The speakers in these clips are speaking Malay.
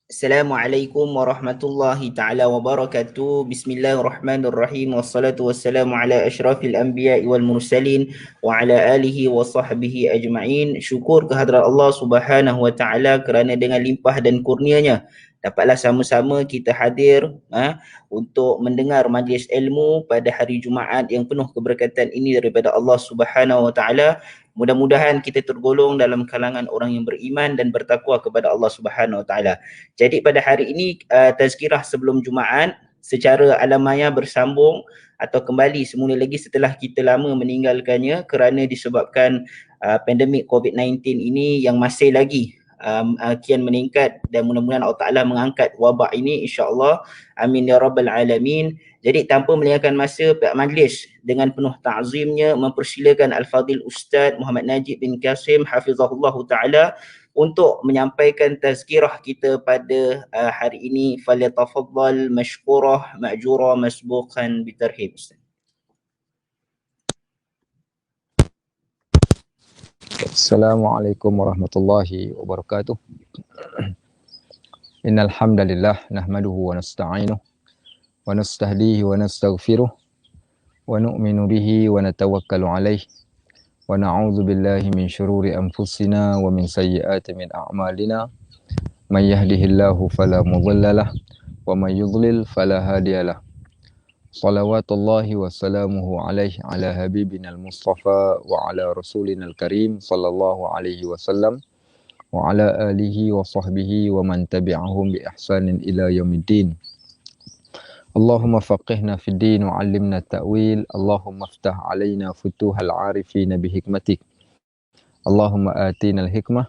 Assalamualaikum warahmatullahi taala wabarakatuh. Bismillahirrahmanirrahim. Wassalatu wassalamu ala asyrafil anbiya'i wal mursalin wa ala alihi wa sahbihi ajma'in. Syukur kehadrat Allah Subhanahu wa taala kerana dengan limpah dan kurnianya dapatlah sama-sama kita hadir untuk mendengar majlis ilmu pada hari Jumaat yang penuh keberkatan ini daripada Allah Subhanahu wa taala. Mudah-mudahan kita tergolong dalam kalangan orang yang beriman dan bertakwa kepada Allah Subhanahu wa taala. Jadi pada hari ini tazkirah sebelum Jumaat secara alamaya bersambung atau kembali semula lagi setelah kita lama meninggalkannya kerana disebabkan pandemik COVID-19 ini yang masih lagi kian meningkat, dan mudah-mudahan Allah Ta'ala mengangkat wabak ini insya-Allah. Amin ya rabbal alamin. Jadi tanpa melengahkan masa, pihak majlis dengan penuh ta'zimnya mempersilakan Al-Fadhil Ustaz Muhammad Najib bin Qasim hafizahullah taala untuk menyampaikan tazkirah kita pada hari ini. Falyatafaddal mashkurah ma'jura masbuqan bitarhib. Assalamualaikum warahmatullahi wabarakatuh. Innal hamdalillah nahmaduhu wa nasta'inuhu wa nastahdihi wa nastaghfiruh wa nu'minu bihi wa natawakkalu alayhi wa na'udzu billahi min shururi anfusina wa min sayyiati min a'malina. May yahdihillahu fala mudilla lahu wa may yudlil fala hadiyalah. Salawatullahi wa salamuhu alaihi ala habibina al-mustafa wa ala rasulina al-karim sallallahu alaihi wasallam wa ala alihi wa sahbihi wa man tabi'ahum bi ihsanin ila yaumiddin. Allahumma faqihna fid din wa 'allimna at-ta'wil. Allahumma iftah 'alaina futuhal 'arifin bi hikmatik. Allahumma atina al-hikmah.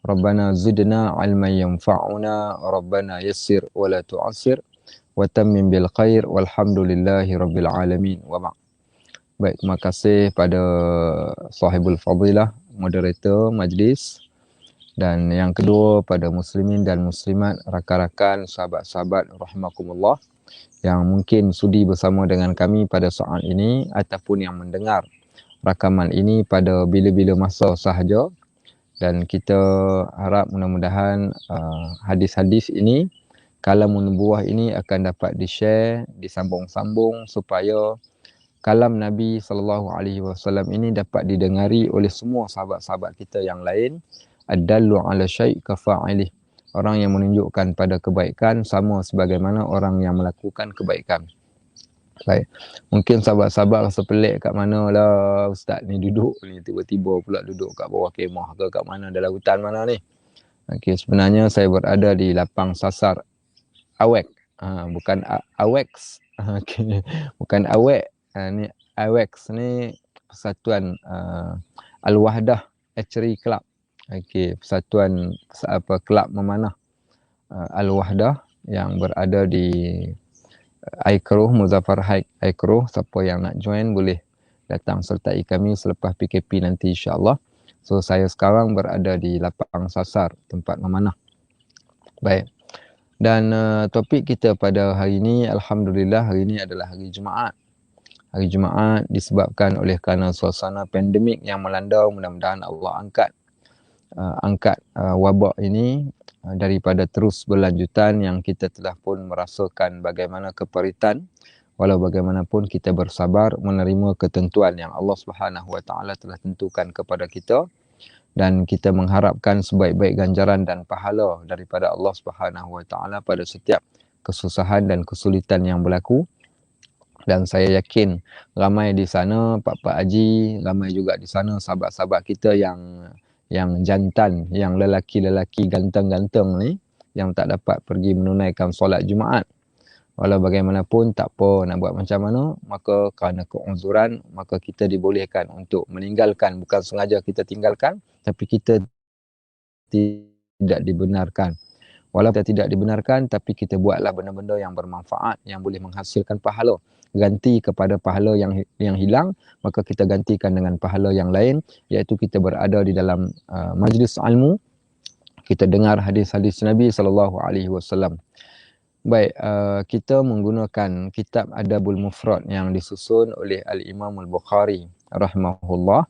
Rabbana zidna 'ilman yanfa'una. Rabbana yassir wa la tu'assir. Wa tammim bil khair walhamdulillahi rabbil alamin wa ba'. Baik, terima kasih pada sahibul fadilah, moderator majlis, dan yang kedua pada muslimin dan muslimat, rakan-rakan, sahabat-sahabat rahimakumullah yang mungkin sudi bersama dengan kami pada saat ini ataupun yang mendengar rakaman ini pada bila-bila masa sahaja. Dan kita harap mudah-mudahan hadis-hadis ini, kalam nubuwah ini akan dapat di-share, disambung-sambung supaya kalam Nabi SAW ini dapat didengari oleh semua sahabat-sahabat kita yang lain. Ad-dallu ala syai' kafa'ilih. Orang yang menunjukkan pada kebaikan sama sebagaimana orang yang melakukan kebaikan. Baik. Mungkin sahabat-sahabat rasa pelik kat mana lah ustaz ni duduk ni, tiba-tiba pula duduk kat bawah kemah ke kat mana, dalam hutan mana ni. Okey, sebenarnya saya berada di lapang sasar Awek, bukan Awex, okay. Bukan Awek, ni Awex ni Persatuan Al-Wahdah Archery Club. Okey, persatuan kelab memanah Al-Wahdah yang berada di Aikro, Muzaffar Haik Aikro. Siapa yang nak join boleh datang sertai kami selepas PKP nanti insya-Allah. So saya sekarang berada di lapang sasar tempat memanah. Baik. Dan topik kita pada hari ini, alhamdulillah, hari ini adalah hari Jumaat. Hari Jumaat disebabkan oleh kerana suasana pandemik yang melanda, mudah-mudahan Allah angkat wabak ini daripada terus berlanjutan, yang kita telah pun merasakan bagaimana keperitan. Walau bagaimanapun kita bersabar menerima ketentuan yang Allah Subhanahu Wa Taala telah tentukan kepada kita. Dan kita mengharapkan sebaik-baik ganjaran dan pahala daripada Allah Subhanahu Wa Taala pada setiap kesusahan dan kesulitan yang berlaku. Dan saya yakin ramai di sana Pak Haji, ramai juga di sana sahabat-sahabat kita yang jantan, yang lelaki-lelaki ganteng-ganteng ni, yang tak dapat pergi menunaikan solat Jumaat. Walau bagaimanapun tak apa nak buat macam mana, maka kerana keuzuran maka kita dibolehkan untuk meninggalkan. Bukan sengaja kita tinggalkan, tapi kita tidak dibenarkan. Walau kita tidak dibenarkan, tapi kita buatlah benda-benda yang bermanfaat, yang boleh menghasilkan pahala. Ganti kepada pahala yang hilang, maka kita gantikan dengan pahala yang lain, iaitu kita berada di dalam majlis ilmu, kita dengar hadis-hadis Nabi SAW. Baik, kita menggunakan kitab Adabul Mufrad yang disusun oleh Al-Imam Al-Bukhari rahimahullah.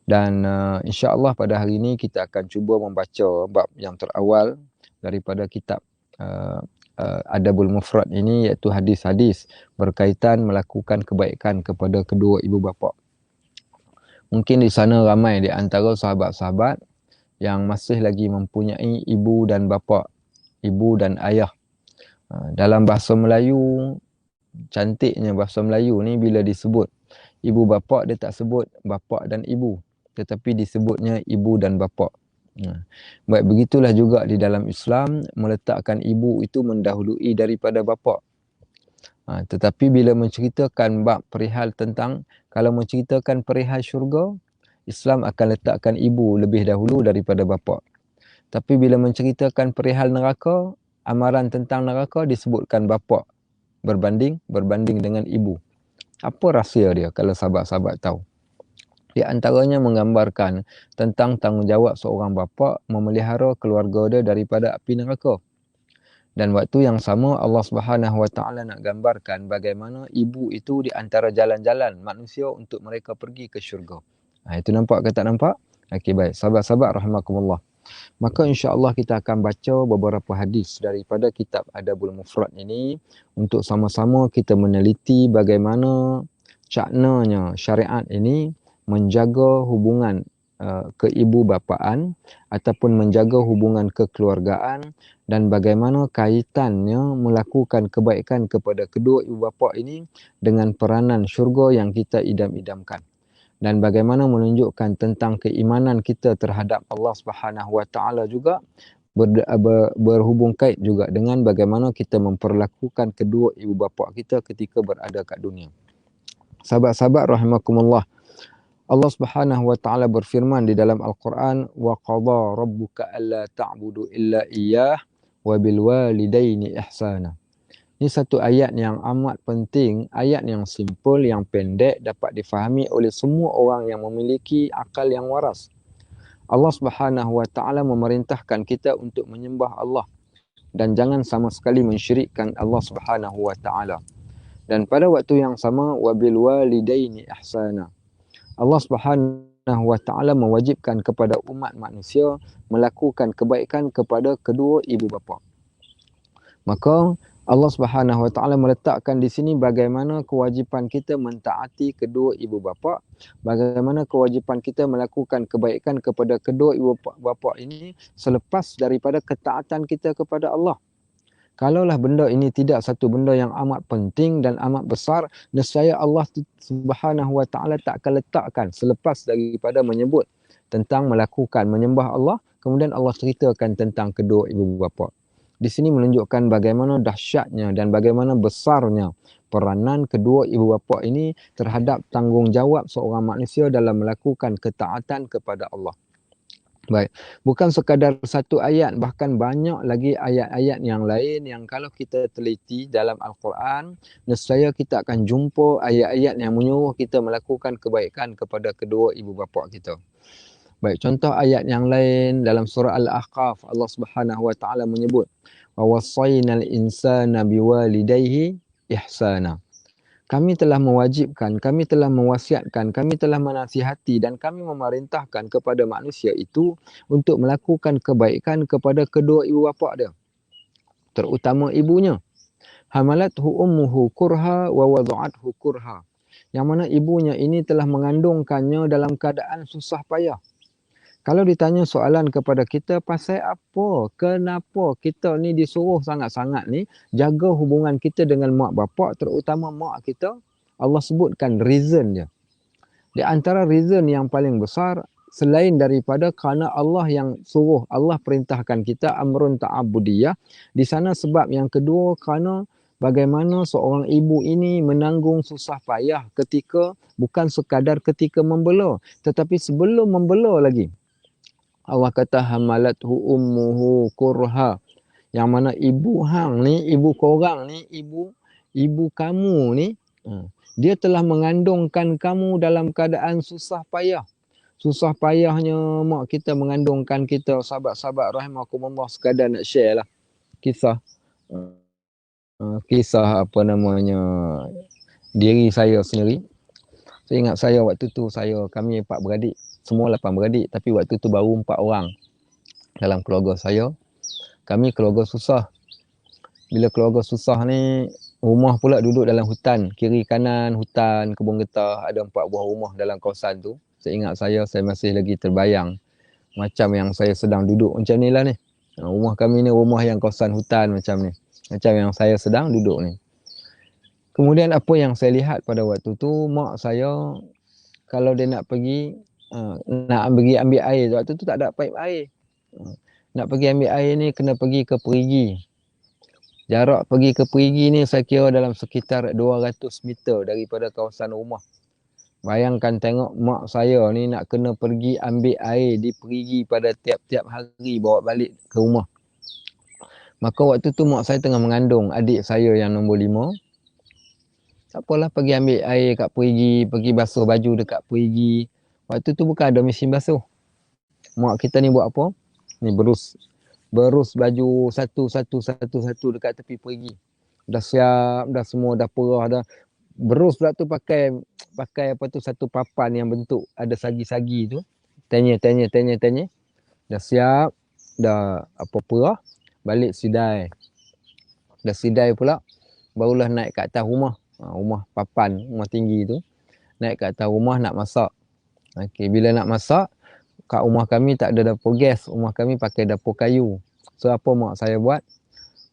Dan insya-Allah pada hari ini kita akan cuba membaca bab yang terawal daripada kitab Adabul Mufrad ini, iaitu hadis-hadis berkaitan melakukan kebaikan kepada kedua ibu bapa. Mungkin di sana ramai di antara sahabat-sahabat yang masih lagi mempunyai ibu dan bapa, ibu dan ayah. Dalam bahasa Melayu, cantiknya bahasa Melayu ni bila disebut ibu bapa, dia tak sebut bapa dan ibu, tetapi disebutnya ibu dan bapa. Baik, begitulah juga di dalam Islam, meletakkan ibu itu mendahului daripada bapa. Tetapi bila menceritakan bab perihal tentang, kalau menceritakan perihal syurga, Islam akan letakkan ibu lebih dahulu daripada bapa. Tapi bila menceritakan perihal neraka, amaran tentang neraka disebutkan bapa berbanding dengan ibu. Apa rahsia dia kalau sahabat-sahabat tahu? Di antaranya menggambarkan tentang tanggungjawab seorang bapa memelihara keluarga dia daripada api neraka. Dan waktu yang sama Allah Subhanahu Wa Taala nak gambarkan bagaimana ibu itu di antara jalan-jalan manusia untuk mereka pergi ke syurga. Itu nampak ke tak nampak? Okey, baik. Sahabat-sahabat rahimakumullah. Maka insya-Allah kita akan baca beberapa hadis daripada kitab Adabul Mufrad ini untuk sama-sama kita meneliti bagaimana caknanya syariat ini menjaga hubungan keibubapaan ataupun menjaga hubungan kekeluargaan, dan bagaimana kaitannya melakukan kebaikan kepada kedua ibu bapa ini dengan peranan syurga yang kita idam-idamkan. Dan bagaimana menunjukkan tentang keimanan kita terhadap Allah Subhanahu Wa Taala juga berhubung kait juga dengan bagaimana kita memperlakukan kedua ibu bapa kita ketika berada kat dunia. Sahabat-sahabat rahimakumullah, Allah Subhanahu Wa Taala berfirman di dalam Al-Quran, wa qadha rabbuka alla ta'budu illa iyyah wa bil walidaini ihsana. Ini satu ayat yang amat penting, ayat yang simple, yang pendek, dapat difahami oleh semua orang yang memiliki akal yang waras. Allah Subhanahu Wa Taala memerintahkan kita untuk menyembah Allah dan jangan sama sekali mensyirikkan Allah Subhanahu Wa Taala. Dan pada waktu yang sama, wabil walidaini ihsana. Allah Subhanahu Wa Taala mewajibkan kepada umat manusia melakukan kebaikan kepada kedua ibu bapa. Maka Allah Subhanahu Wa Taala meletakkan di sini bagaimana kewajipan kita mentaati kedua ibu bapa, bagaimana kewajipan kita melakukan kebaikan kepada kedua ibu bapa ini selepas daripada ketaatan kita kepada Allah. Kalaulah benda ini tidak satu benda yang amat penting dan amat besar, nescaya Allah Subhanahu Wa Taala tak akan letakkan selepas daripada menyebut tentang melakukan menyembah Allah, kemudian Allah ceritakan tentang kedua ibu bapa. Di sini menunjukkan bagaimana dahsyatnya dan bagaimana besarnya peranan kedua ibu bapa ini terhadap tanggungjawab seorang manusia dalam melakukan ketaatan kepada Allah. Baik, bukan sekadar satu ayat, bahkan banyak lagi ayat-ayat yang lain yang kalau kita teliti dalam Al-Quran, nescaya kita akan jumpa ayat-ayat yang menyuruh kita melakukan kebaikan kepada kedua ibu bapa kita. Baik, contoh ayat yang lain dalam surah Al-Ahqaf, Allah Subhanahu Wa Taala menyebut, wa wassaynal insana biwalidayhi ihsana. Kami telah mewajibkan, kami telah mewasiatkan, kami telah menasihati dan kami memerintahkan kepada manusia itu untuk melakukan kebaikan kepada kedua ibu bapa dia, terutama ibunya. Hamalathu ummuhu kurha wa wada'athu kurha. Yang mana ibunya ini telah mengandungkannya dalam keadaan susah payah. Kalau ditanya soalan kepada kita, pasal apa, kenapa kita ni disuruh sangat-sangat ni jaga hubungan kita dengan mak bapak, terutama mak kita, Allah sebutkan reason dia. Di antara reason yang paling besar, selain daripada kerana Allah yang suruh, Allah perintahkan kita amrun ta'abudiyah, di sana sebab yang kedua kerana bagaimana seorang ibu ini menanggung susah payah ketika, bukan sekadar ketika membela, tetapi sebelum membela lagi. Allah kata hamalathu ummuhu kurha. Yang mana ibu hang ni, ibu korang ni, ibu kamu ni, dia telah mengandungkan kamu dalam keadaan susah payah. Susah payahnya mak kita mengandungkan kita, sahabat-sahabat rahimakumullah, sekadar nak share lah kisah. Kisah apa namanya, diri saya sendiri. Saya ingat saya waktu tu, kami 4 beradik. Semua 8 beradik, tapi waktu tu baru 4 orang dalam keluarga saya. Kami keluarga susah. Bila keluarga susah ni, rumah pula duduk dalam hutan. Kiri kanan hutan, kebun getah. Ada 4 buah rumah dalam kawasan tu. Seingat saya masih lagi terbayang. Macam yang saya sedang duduk macam ni lah ni. Rumah kami ni rumah yang kawasan hutan macam ni. Macam yang saya sedang duduk ni. Kemudian apa yang saya lihat pada waktu tu, mak saya kalau dia nak pergi, nak pergi ambil air. Waktu tu tak ada paip air. Nak pergi ambil air ni kena pergi ke perigi. Jarak pergi ke perigi ni saya kira dalam sekitar 200 meter daripada kawasan rumah. Bayangkan tengok mak saya ni nak kena pergi ambil air di perigi pada tiap-tiap hari bawa balik ke rumah. Maka waktu tu mak saya tengah mengandung adik saya yang nombor 5. Tak apalah pergi ambil air kat perigi, pergi basuh baju dekat perigi. Waktu tu bukan ada mesin basuh. Mak kita ni buat apa? Ni berus baju satu dekat tepi perigi. Dah siap, dah semua dah perah dah. Berus pula tu pakai apa tu satu papan yang bentuk ada sagi-sagi tu. Tanya. Dah siap, dah apa perah, balik sidai. Dah sidai pula, barulah naik kat atas rumah. Rumah papan, rumah tinggi tu. Naik kat atas rumah nak masak. Okey, bila nak masak, kat rumah kami tak ada dapur gas. Rumah kami pakai dapur kayu. So apa mak saya buat?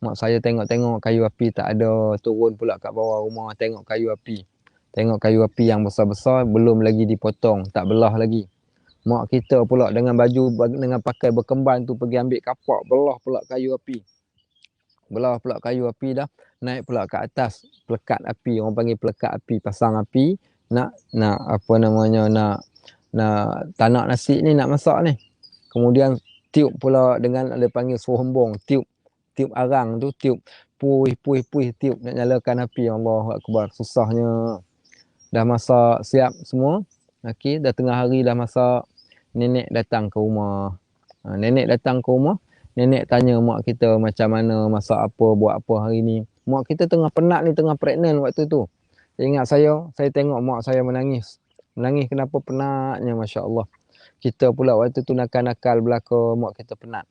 Mak saya tengok-tengok kayu api tak ada, turun pula kat bawah rumah tengok kayu api. Tengok kayu api yang besar-besar belum lagi dipotong, tak belah lagi. Mak kita pula dengan baju dengan pakai berkemban tu pergi ambil kapak, belah pula kayu api. Belah pula kayu api dah, naik pula ke atas pelekat api, orang panggil pelekat api, pasang api, nak apa namanya nak tanak nasi ni, nak masak ni. Kemudian tiup pula dengan dia panggil sohembong, tiup arang tu, tiup puih tiup nak nyalakan api. Allahu akbar, susahnya. Dah masak siap semua. Okey, dah tengah hari dah masak. Nenek datang ke rumah. Nenek datang ke rumah, nenek tanya mak kita macam mana, masak apa, buat apa hari ni. Mak kita tengah penat ni, tengah pregnant waktu tu. Ingat saya tengok mak saya menangis. Menangis kenapa? Penatnya, masya-Allah. Kita pula waktu tu nakal-nakal belaka, mak kita penat.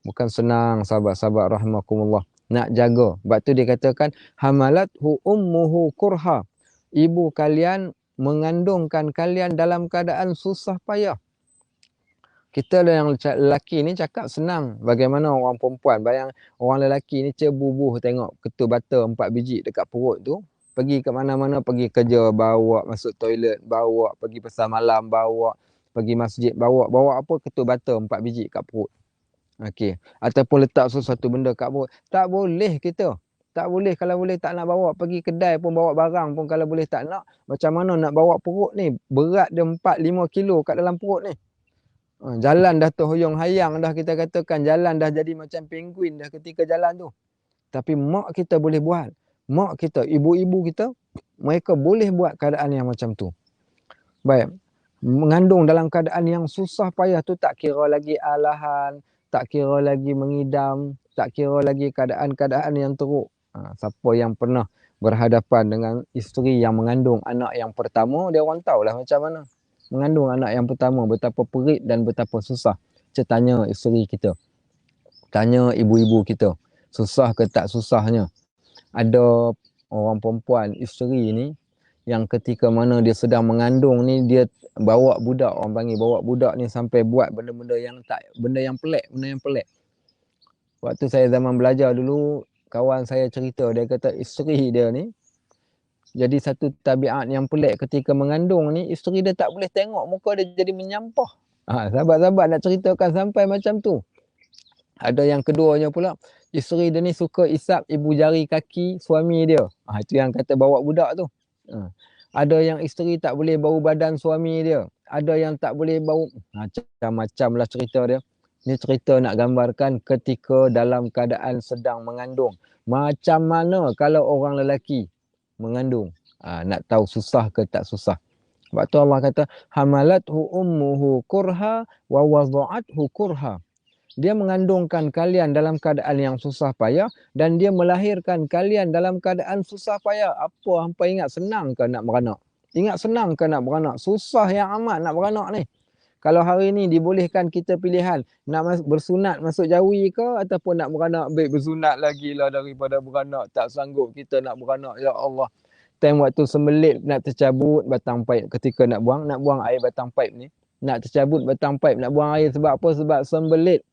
Bukan senang sahabat-sahabat rahimakumullah. Nak jaga. Sebab tu dia katakan hamalathu ummuhu kurha. Ibu kalian mengandungkan kalian dalam keadaan susah payah. Kita yang lelaki ni cakap senang. Bagaimana orang perempuan? Bayang orang lelaki ni cebubuh tengok ketul bata 4 biji dekat perut tu. Pergi ke mana-mana, pergi kerja, bawa masuk toilet, bawa pergi pasar malam, bawa pergi masjid, bawa apa, ketul bata 4 biji kat perut. Okey. Ataupun letak sesuatu benda kat perut. Tak boleh kita. Tak boleh, kalau boleh tak nak bawa. Pergi kedai pun bawa barang pun kalau boleh tak nak. Macam mana nak bawa perut ni? Berat dia 4-5 kilo kat dalam perut ni. Jalan dah terhuyung hayang dah, kita katakan jalan dah jadi macam penguin dah ketika jalan tu. Tapi mak kita boleh buat. Mak kita, ibu-ibu kita, mereka boleh buat keadaan yang macam tu. Baik. Mengandung dalam keadaan yang susah payah tu tak kira lagi alahan, tak kira lagi mengidam, tak kira lagi keadaan-keadaan yang teruk. Siapa yang pernah berhadapan dengan isteri yang mengandung anak yang pertama, dia orang tahulah macam mana. Mengandung anak yang pertama, betapa perit dan betapa susah. Kita tanya isteri kita. Tanya ibu-ibu kita. Susah ke tak susahnya? Ada orang perempuan, isteri ni, yang ketika mana dia sedang mengandung ni, dia bawa budak, orang panggil bawa budak ni sampai buat benda-benda yang pelik. Waktu saya zaman belajar dulu, kawan saya cerita, dia kata isteri dia ni jadi satu tabiat yang pelik. Ketika mengandung ni, isteri dia tak boleh tengok muka dia, jadi menyampah. Sahabat-sahabat nak ceritakan sampai macam tu. Ada yang keduanya pula, isteri dia ni suka isap ibu jari kaki suami dia. Itu yang kata bawa budak tu. Ada yang isteri tak boleh bau badan suami dia. Ada yang tak boleh bau. Macam-macam lah cerita dia. Ni cerita nak gambarkan ketika dalam keadaan sedang mengandung. Macam mana kalau orang lelaki mengandung? Nak tahu susah ke tak susah. Sebab tu Allah kata hamalathu ummuhu kurha wa wada'athu kurha. Dia mengandungkan kalian dalam keadaan yang susah payah dan dia melahirkan kalian dalam keadaan susah payah. Apa hampa ingat senang ke nak beranak? Ingat senang ke nak beranak? Susah yang amat nak beranak ni. Kalau hari ni dibolehkan kita pilihan nak bersunat masuk jawi ke ataupun nak beranak, baik bersunat lagi lah daripada beranak. Tak sanggup kita nak beranak, ya Allah. Time waktu sembelit nak tercabut batang paip ketika nak buang air batang paip ni. Nak tercabut batang paip, nak buang air sebab apa? Sebab sembelit.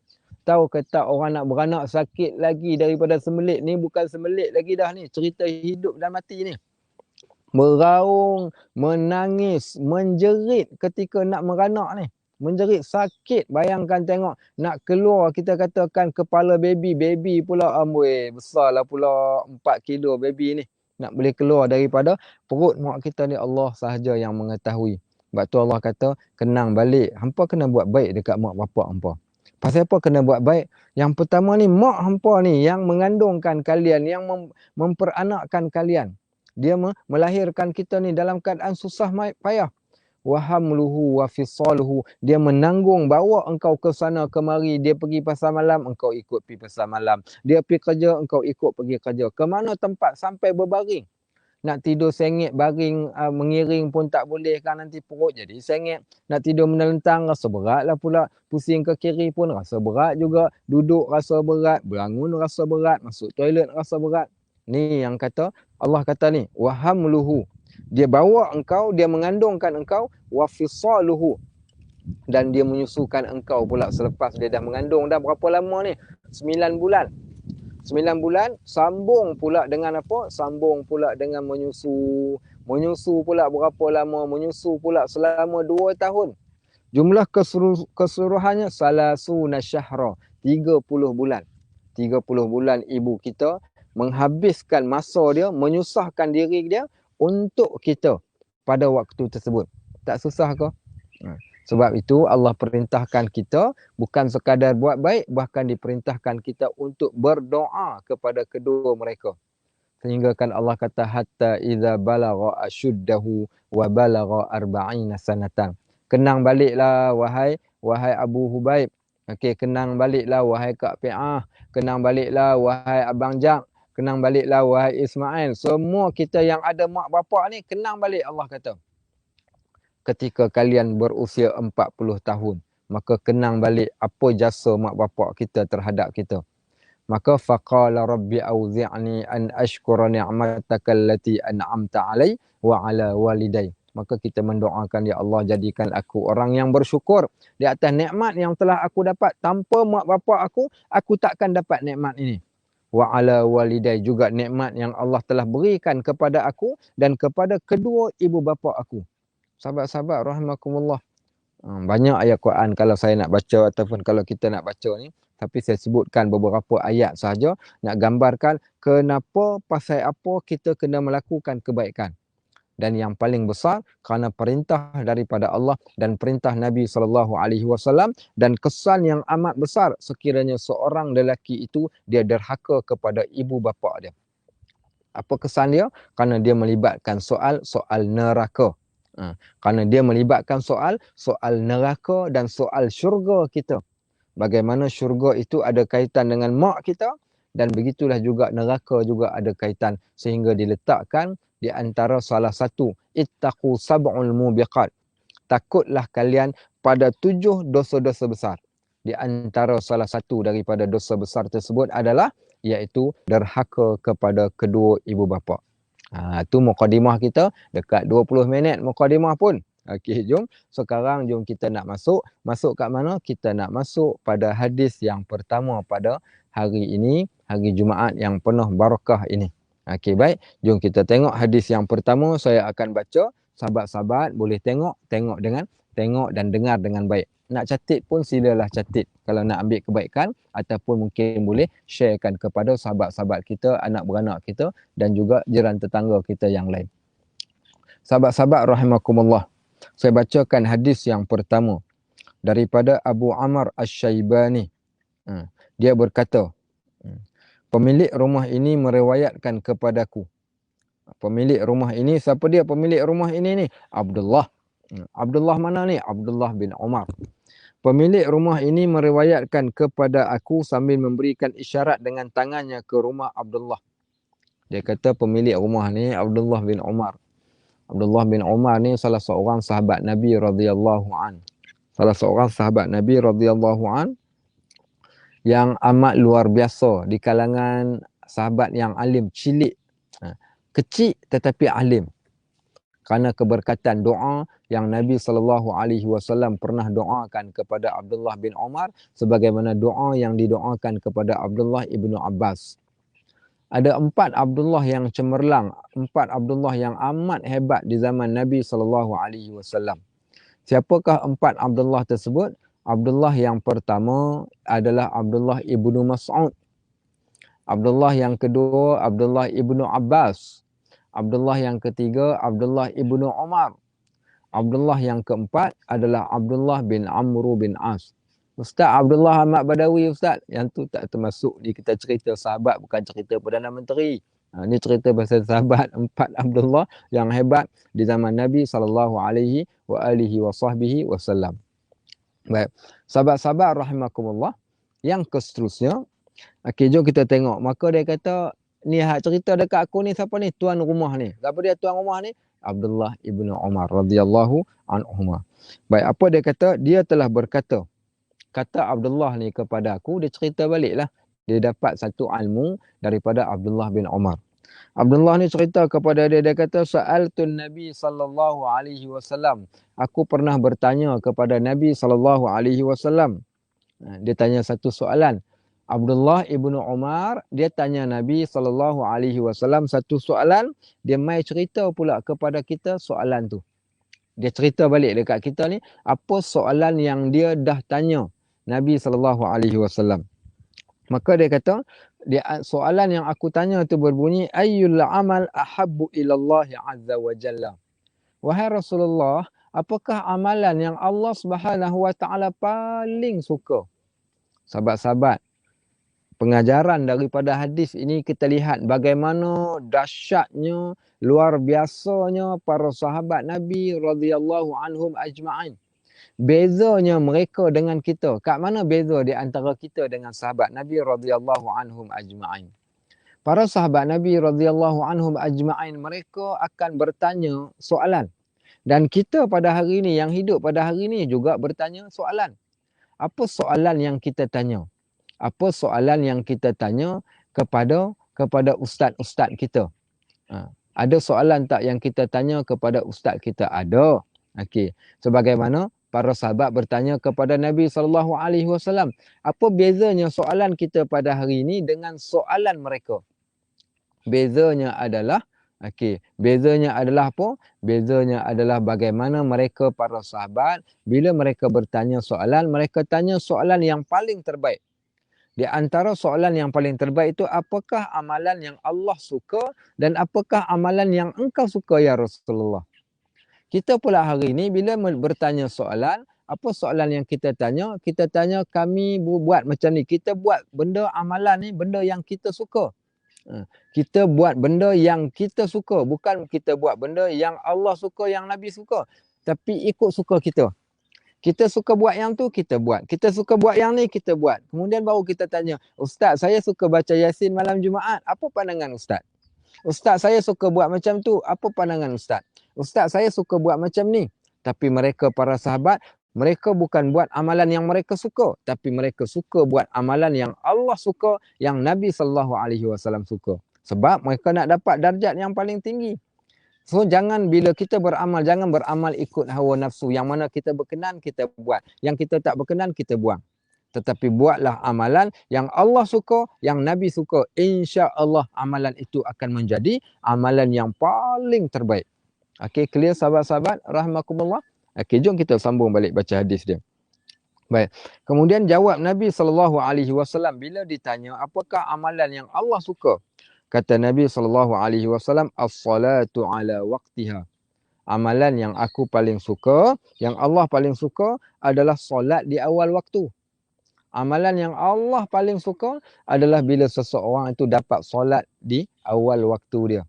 Tahu ke tak orang nak beranak sakit lagi daripada sembelit ni, bukan sembelit lagi dah ni. Cerita hidup dan mati ni. Meraung, menangis, menjerit ketika nak beranak ni. Menjerit sakit. Bayangkan tengok nak keluar, kita katakan kepala baby pula amboi besarlah pula 4 kilo baby ni. Nak boleh keluar daripada perut mak kita ni, Allah sahaja yang mengetahui. Sebab tu Allah kata kenang balik. Hampa kena buat baik dekat mak bapak hampa. Pasal apa kena buat baik? Yang pertama ni, mak hampa ni yang mengandungkan kalian, yang memperanakkan kalian. Dia melahirkan kita ni dalam keadaan susah payah. Wa hamluhu wa fisaluhu, dia menanggung bawa engkau ke sana kemari. Dia pergi pasar malam, engkau ikut pergi pasar malam. Dia pergi kerja, engkau ikut pergi kerja. Ke mana tempat sampai berbaring. Nak tidur sengit baring mengiring pun tak boleh kan, nanti perut jadi sengit. Nak tidur menelentang rasa berat lah pula. Pusing ke kiri pun rasa berat juga. Duduk rasa berat, bangun rasa berat, masuk toilet rasa berat. Ni yang kata Allah kata ni, wa hamluhu, dia bawa engkau, dia mengandungkan engkau, wa fisaluhu, dan dia menyusukan engkau pula selepas dia dah mengandung. Dah berapa lama ni? 9 bulan. 9 bulan sambung pula dengan apa? Sambung pula dengan menyusu. Menyusu pula berapa lama? Menyusu pula selama 2 tahun. Jumlah keseluruhannya salasuna syahra, 30 bulan. 30 bulan ibu kita menghabiskan masa dia, menyusahkan diri dia untuk kita pada waktu tersebut. Tak susah ke? Sebab itu Allah perintahkan kita bukan sekadar buat baik, bahkan diperintahkan kita untuk berdoa kepada kedua mereka. Sehingga kan Allah kata hatta idza balagha asyuddahu wa balagha 40 sanatan. Kenang baliklah wahai Abu Hubaib. Okey, kenang baliklah wahai Kak Pi'ah, kenang baliklah wahai Abang Jak, kenang baliklah wahai Ismail. Semua kita yang ada mak bapak ni kenang balik, Allah kata. Ketika kalian berusia 40 tahun, maka kenang balik apa jasa mak bapak kita terhadap kita. Maka faqala rabbi auzi'ni an ashkura ni'mataka allati an'amta 'alai wa 'ala walidai. Maka kita mendoakan, ya Allah, jadikan aku orang yang bersyukur di atas nikmat yang telah aku dapat. Tanpa mak bapak aku takkan dapat nikmat ini. Wa 'ala walidai, juga nikmat yang Allah telah berikan kepada aku dan kepada kedua ibu bapa aku. Sahabat-sahabat rahimakumullah. Banyak ayat Quran kalau saya nak baca ataupun kalau kita nak baca ni. Tapi saya sebutkan beberapa ayat sahaja nak gambarkan kenapa, pasal apa kita kena melakukan kebaikan. Dan yang paling besar kerana perintah daripada Allah dan perintah Nabi SAW, dan kesan yang amat besar sekiranya seorang lelaki itu dia derhaka kepada ibu bapa dia. Apa kesan dia? Kerana dia melibatkan soal neraka. Kerana dia melibatkan soal neraka dan soal syurga kita. Bagaimana syurga itu ada kaitan dengan mak kita, dan begitulah juga neraka juga ada kaitan, sehingga diletakkan di antara salah satu ittaqu sab'ul mubiqat. Takutlah kalian pada 7 dosa-dosa besar. Di antara salah satu daripada dosa besar tersebut adalah iaitu derhaka kepada kedua ibu bapa. Itu mukadimah kita, dekat 20 minit mukadimah pun. Okey, jom. Sekarang jom kita nak masuk. Masuk kat mana? Kita nak masuk pada hadis yang pertama pada hari ini, hari Jumaat yang penuh barakah ini. Okey, baik. Jom kita tengok hadis yang pertama. Saya akan baca. Sahabat-sahabat boleh tengok dan dengar dengan baik. Nak catat pun silalah catat. Kalau nak ambil kebaikan, ataupun mungkin boleh sharekan kepada sahabat-sahabat kita, anak beranak kita dan juga jiran tetangga kita yang lain. Sahabat-sahabat rahimakumullah. Saya bacakan hadis yang pertama daripada Abu Amr Asy-Syaibani. Dia berkata, pemilik rumah ini meriwayatkan kepadaku. Pemilik rumah ini, siapa dia pemilik rumah ini ni? Abdullah. Abdullah mana ni? Abdullah bin Umar. Pemilik rumah ini meriwayatkan kepada aku sambil memberikan isyarat dengan tangannya ke rumah Abdullah. Dia kata pemilik rumah ni Abdullah bin Umar. Abdullah bin Umar ni salah seorang sahabat Nabi radhiyallahu an. salah seorang sahabat Nabi radhiyallahu an yang amat luar biasa di kalangan sahabat yang alim, cilik. Kecil tetapi alim. Kerana keberkatan doa yang Nabi SAW pernah doakan kepada Abdullah bin Umar sebagaimana doa yang didoakan kepada Abdullah ibnu Abbas. Ada 4 Abdullah yang cemerlang, 4 Abdullah yang amat hebat di zaman Nabi SAW. Siapakah 4 Abdullah tersebut? Abdullah yang pertama adalah Abdullah ibnu Mas'ud. Abdullah yang kedua, Abdullah ibnu Abbas. Abdullah yang ketiga, Abdullah ibnu Umar. Abdullah yang keempat adalah Abdullah bin Amr bin As. Ustaz Abdullah Ahmad Badawi, Ustaz. Yang tu tak termasuk di kita cerita sahabat, bukan cerita Perdana Menteri. Ini cerita pasal sahabat 4 Abdullah yang hebat di zaman Nabi SAW. Baik. Sahabat-sahabat rahimakumullah. Yang seterusnya, okey, jom kita tengok. Maka dia kata, ni hak cerita dekat aku ni siapa ni? Tuan rumah ni. Siapa dia tuan rumah ni? Abdullah ibnu Umar radhiyallahu anhuma. Baik, apa dia kata? Dia telah berkata, kata Abdullah ni kepada aku, dia cerita baliklah. Dia dapat satu ilmu daripada Abdullah bin Umar. Abdullah ni cerita kepada dia, dia kata, Sa'altun Nabi sallallahu alaihi wasallam. Aku pernah bertanya kepada Nabi sallallahu alaihi wasallam. Dia tanya satu soalan. Abdullah ibnu Umar, dia tanya Nabi SAW satu soalan, dia mai cerita pula kepada kita soalan tu. Dia cerita balik dekat kita ni, apa soalan yang dia dah tanya Nabi SAW. Maka dia kata, soalan yang aku tanya tu berbunyi, ayyul amal ahabbu ilallahi azza wa jalla. Wahai Rasulullah, apakah amalan yang Allah Subhanahu wa taala paling suka? Sahabat-sahabat, pengajaran daripada hadis ini kita lihat bagaimana dahsyatnya, luar biasanya para sahabat Nabi radhiyallahu anhum ajma'in. Bezanya mereka dengan kita. Kat mana beza di antara kita dengan sahabat Nabi radhiyallahu anhum ajma'in? Para sahabat Nabi radhiyallahu anhum ajma'in, mereka akan bertanya soalan. Dan kita pada hari ini, yang hidup pada hari ini juga bertanya soalan. Apa soalan yang kita tanya? Apa soalan yang kita tanya kepada ustaz-ustaz kita? Ada soalan tak yang kita tanya kepada ustaz kita? Ada. Okey. Sebagaimana para sahabat bertanya kepada Nabi SAW. Apa bezanya soalan kita pada hari ini dengan soalan mereka? Bezanya adalah, bezanya adalah apa? Bezanya adalah bagaimana mereka para sahabat, bila mereka bertanya soalan, mereka tanya soalan yang paling terbaik. Di antara soalan yang paling terbaik itu, apakah amalan yang Allah suka dan apakah amalan yang engkau suka ya Rasulullah? Kita pula hari ini bila bertanya soalan, apa soalan yang kita tanya? Kita tanya, kami buat macam ni. Kita buat benda amalan ni, benda yang kita suka. Kita buat benda yang kita suka. Bukan kita buat benda yang Allah suka, yang Nabi suka. Tapi ikut suka kita. Kita suka buat yang tu, kita buat. Kita suka buat yang ni, kita buat. Kemudian baru kita tanya, Ustaz, saya suka baca Yasin malam Jumaat. Apa pandangan Ustaz? Ustaz, saya suka buat macam tu. Apa pandangan Ustaz? Ustaz, saya suka buat macam ni. Tapi mereka, para sahabat, mereka bukan buat amalan yang mereka suka. Tapi mereka suka buat amalan yang Allah suka, yang Nabi SAW suka. Sebab mereka nak dapat darjat yang paling tinggi. So jangan bila kita beramal, jangan beramal ikut hawa nafsu. Yang mana kita berkenan, kita buat. Yang kita tak berkenan, kita buang. Tetapi buatlah amalan yang Allah suka, yang Nabi suka. InsyaAllah amalan itu akan menjadi amalan yang paling terbaik. Okey, clear sahabat-sahabat? Rahmakumullah. Okey, jom kita sambung balik baca hadis dia. Baik. Kemudian jawab Nabi SAW bila ditanya, apakah amalan yang Allah suka? Kata Nabi SAW, as-salatu ala waqtiha. Amalan yang aku paling suka, yang Allah paling suka adalah solat di awal waktu. Amalan yang Allah paling suka adalah bila seseorang itu dapat solat di awal waktu dia.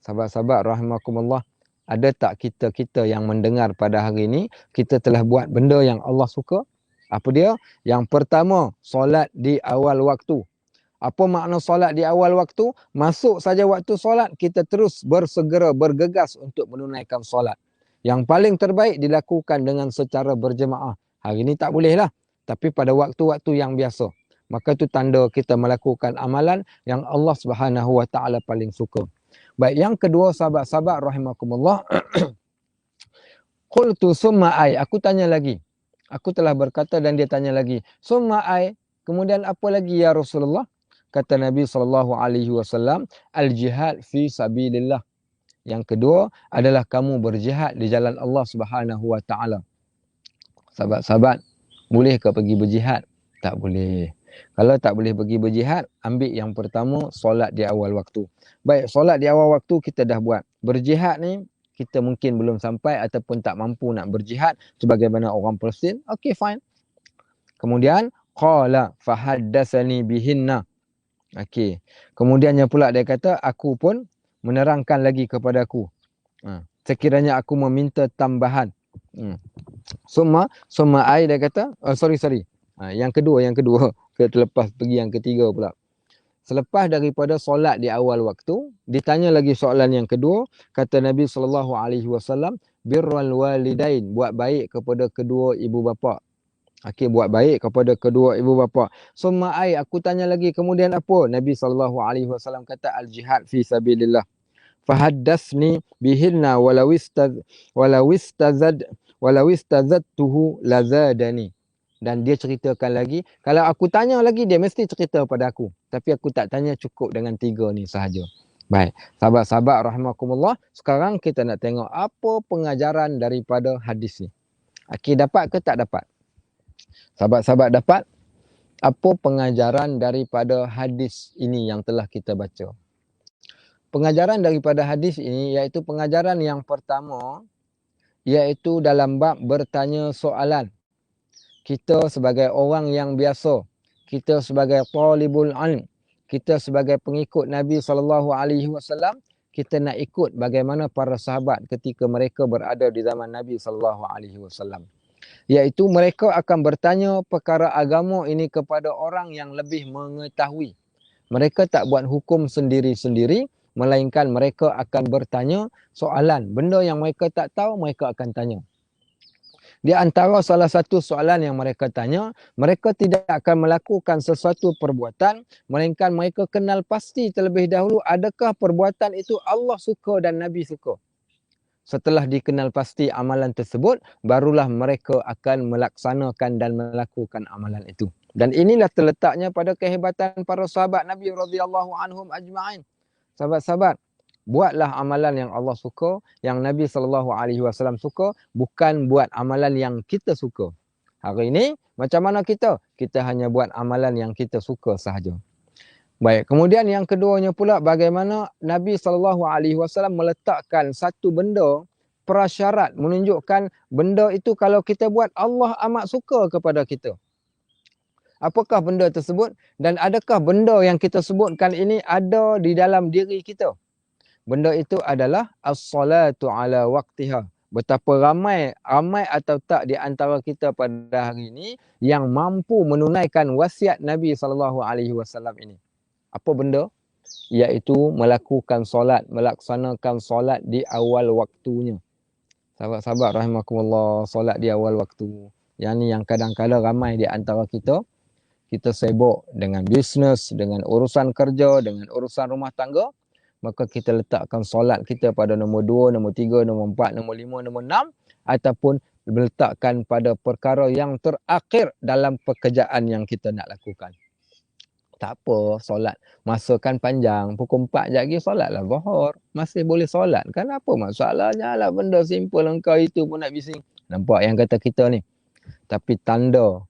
Sahabat-sahabat rahimakumullah, ada tak kita yang mendengar pada hari ini, kita telah buat benda yang Allah suka? Apa dia? Yang pertama, solat di awal waktu. Apa makna solat di awal waktu? Masuk saja waktu solat, kita terus bersegera, bergegas untuk menunaikan solat. Yang paling terbaik dilakukan dengan secara berjemaah. Hari ni tak boleh lah. Tapi pada waktu-waktu yang biasa. Maka tu tanda kita melakukan amalan yang Allah Subhanahu Wa Taala paling suka. Baik, yang kedua sahabat-sahabat rahimakumullah. Qultu summa ai. Aku tanya lagi. Aku telah berkata dan dia tanya lagi. Summa ai. Kemudian apa lagi ya Rasulullah? Kata Nabi SAW, al-jihad fi sabilillah. Yang kedua adalah kamu berjihad di jalan Allah Subhanahu Wa Taala. Sahabat-sahabat, boleh ke pergi berjihad? Tak boleh. Kalau tak boleh pergi berjihad, ambil yang pertama, solat di awal waktu. Baik, solat di awal waktu kita dah buat. Berjihad ni, kita mungkin belum sampai ataupun tak mampu nak berjihad sebagaimana orang Palestin. Okay, fine. Kemudian, qala fahaddatsani bihinna. Okay. Kemudiannya pula dia kata, aku pun menerangkan lagi kepada aku. Sekiranya aku meminta tambahan. Summa ai dia kata, sorry. Yang kedua. Terlepas pergi yang ketiga pula. Selepas daripada solat di awal waktu, ditanya lagi soalan yang kedua, kata Nabi SAW, birrul walidain, buat baik kepada kedua ibu bapa. Okey, buat baik kepada kedua ibu bapa. Summa ai, aku tanya lagi, kemudian apa? Nabi SAW kata, al-jihad fi sabilillah. Fahaddasni bihinna walau istazadtuhu lazadani. Dan dia ceritakan lagi, kalau aku tanya lagi dia mesti cerita pada aku, tapi aku tak tanya, cukup dengan 3 ni sahaja. Baik, sahabat-sahabat rahimakumullah, sekarang kita nak tengok apa pengajaran daripada hadis ni. Okey, dapat ke tak dapat? Sahabat-sahabat dapat apa pengajaran daripada hadis ini yang telah kita baca? Pengajaran daripada hadis ini iaitu pengajaran yang pertama, iaitu dalam bab bertanya soalan. Kita sebagai orang yang biasa, kita sebagai talibul ilm, kita sebagai pengikut Nabi SAW, kita nak ikut bagaimana para sahabat ketika mereka berada di zaman Nabi SAW. Iaitu mereka akan bertanya perkara agama ini kepada orang yang lebih mengetahui. Mereka tak buat hukum sendiri-sendiri, melainkan mereka akan bertanya soalan. Benda yang mereka tak tahu, mereka akan tanya. Di antara salah satu soalan yang mereka tanya, mereka tidak akan melakukan sesuatu perbuatan, melainkan mereka kenal pasti terlebih dahulu adakah perbuatan itu Allah suka dan Nabi suka. Setelah dikenal pasti amalan tersebut, barulah mereka akan melaksanakan dan melakukan amalan itu. Dan inilah terletaknya pada kehebatan para sahabat Nabi radhiyallahu anhum ajma'in. Sahabat-sahabat, buatlah amalan yang Allah suka, yang Nabi SAW suka, bukan buat amalan yang kita suka. Hari ini, macam mana kita? Kita hanya buat amalan yang kita suka sahaja. Baik, kemudian yang keduanya pula, bagaimana Nabi SAW meletakkan satu benda, prasyarat, menunjukkan benda itu kalau kita buat, Allah amat suka kepada kita. Apakah benda tersebut? Dan adakah benda yang kita sebutkan ini ada di dalam diri kita? Benda itu adalah as-salatu ala waqtiha. Betapa ramai atau tak di antara kita pada hari ini yang mampu menunaikan wasiat Nabi SAW ini. Apa benda? Iaitu melakukan solat, melaksanakan solat di awal waktunya. Sahabat-sahabat rahimakumullah, solat di awal waktu. Yang ni yang kadang-kadang ramai di antara kita. Kita sibuk dengan bisnes, dengan urusan kerja, dengan urusan rumah tangga. Maka kita letakkan solat kita pada nombor 2, nombor 3, nombor 4, nombor 5, nombor 6. Ataupun meletakkan pada perkara yang terakhir dalam pekerjaan yang kita nak lakukan. Tak apa, solat. Masa kan panjang, pukul 4 je lagi solatlah zuhur. Masih boleh solat. Kan apa masalahnya lah, benda simple engkau itu pun nak bising. Nampak yang kata kita ni. Tapi tanda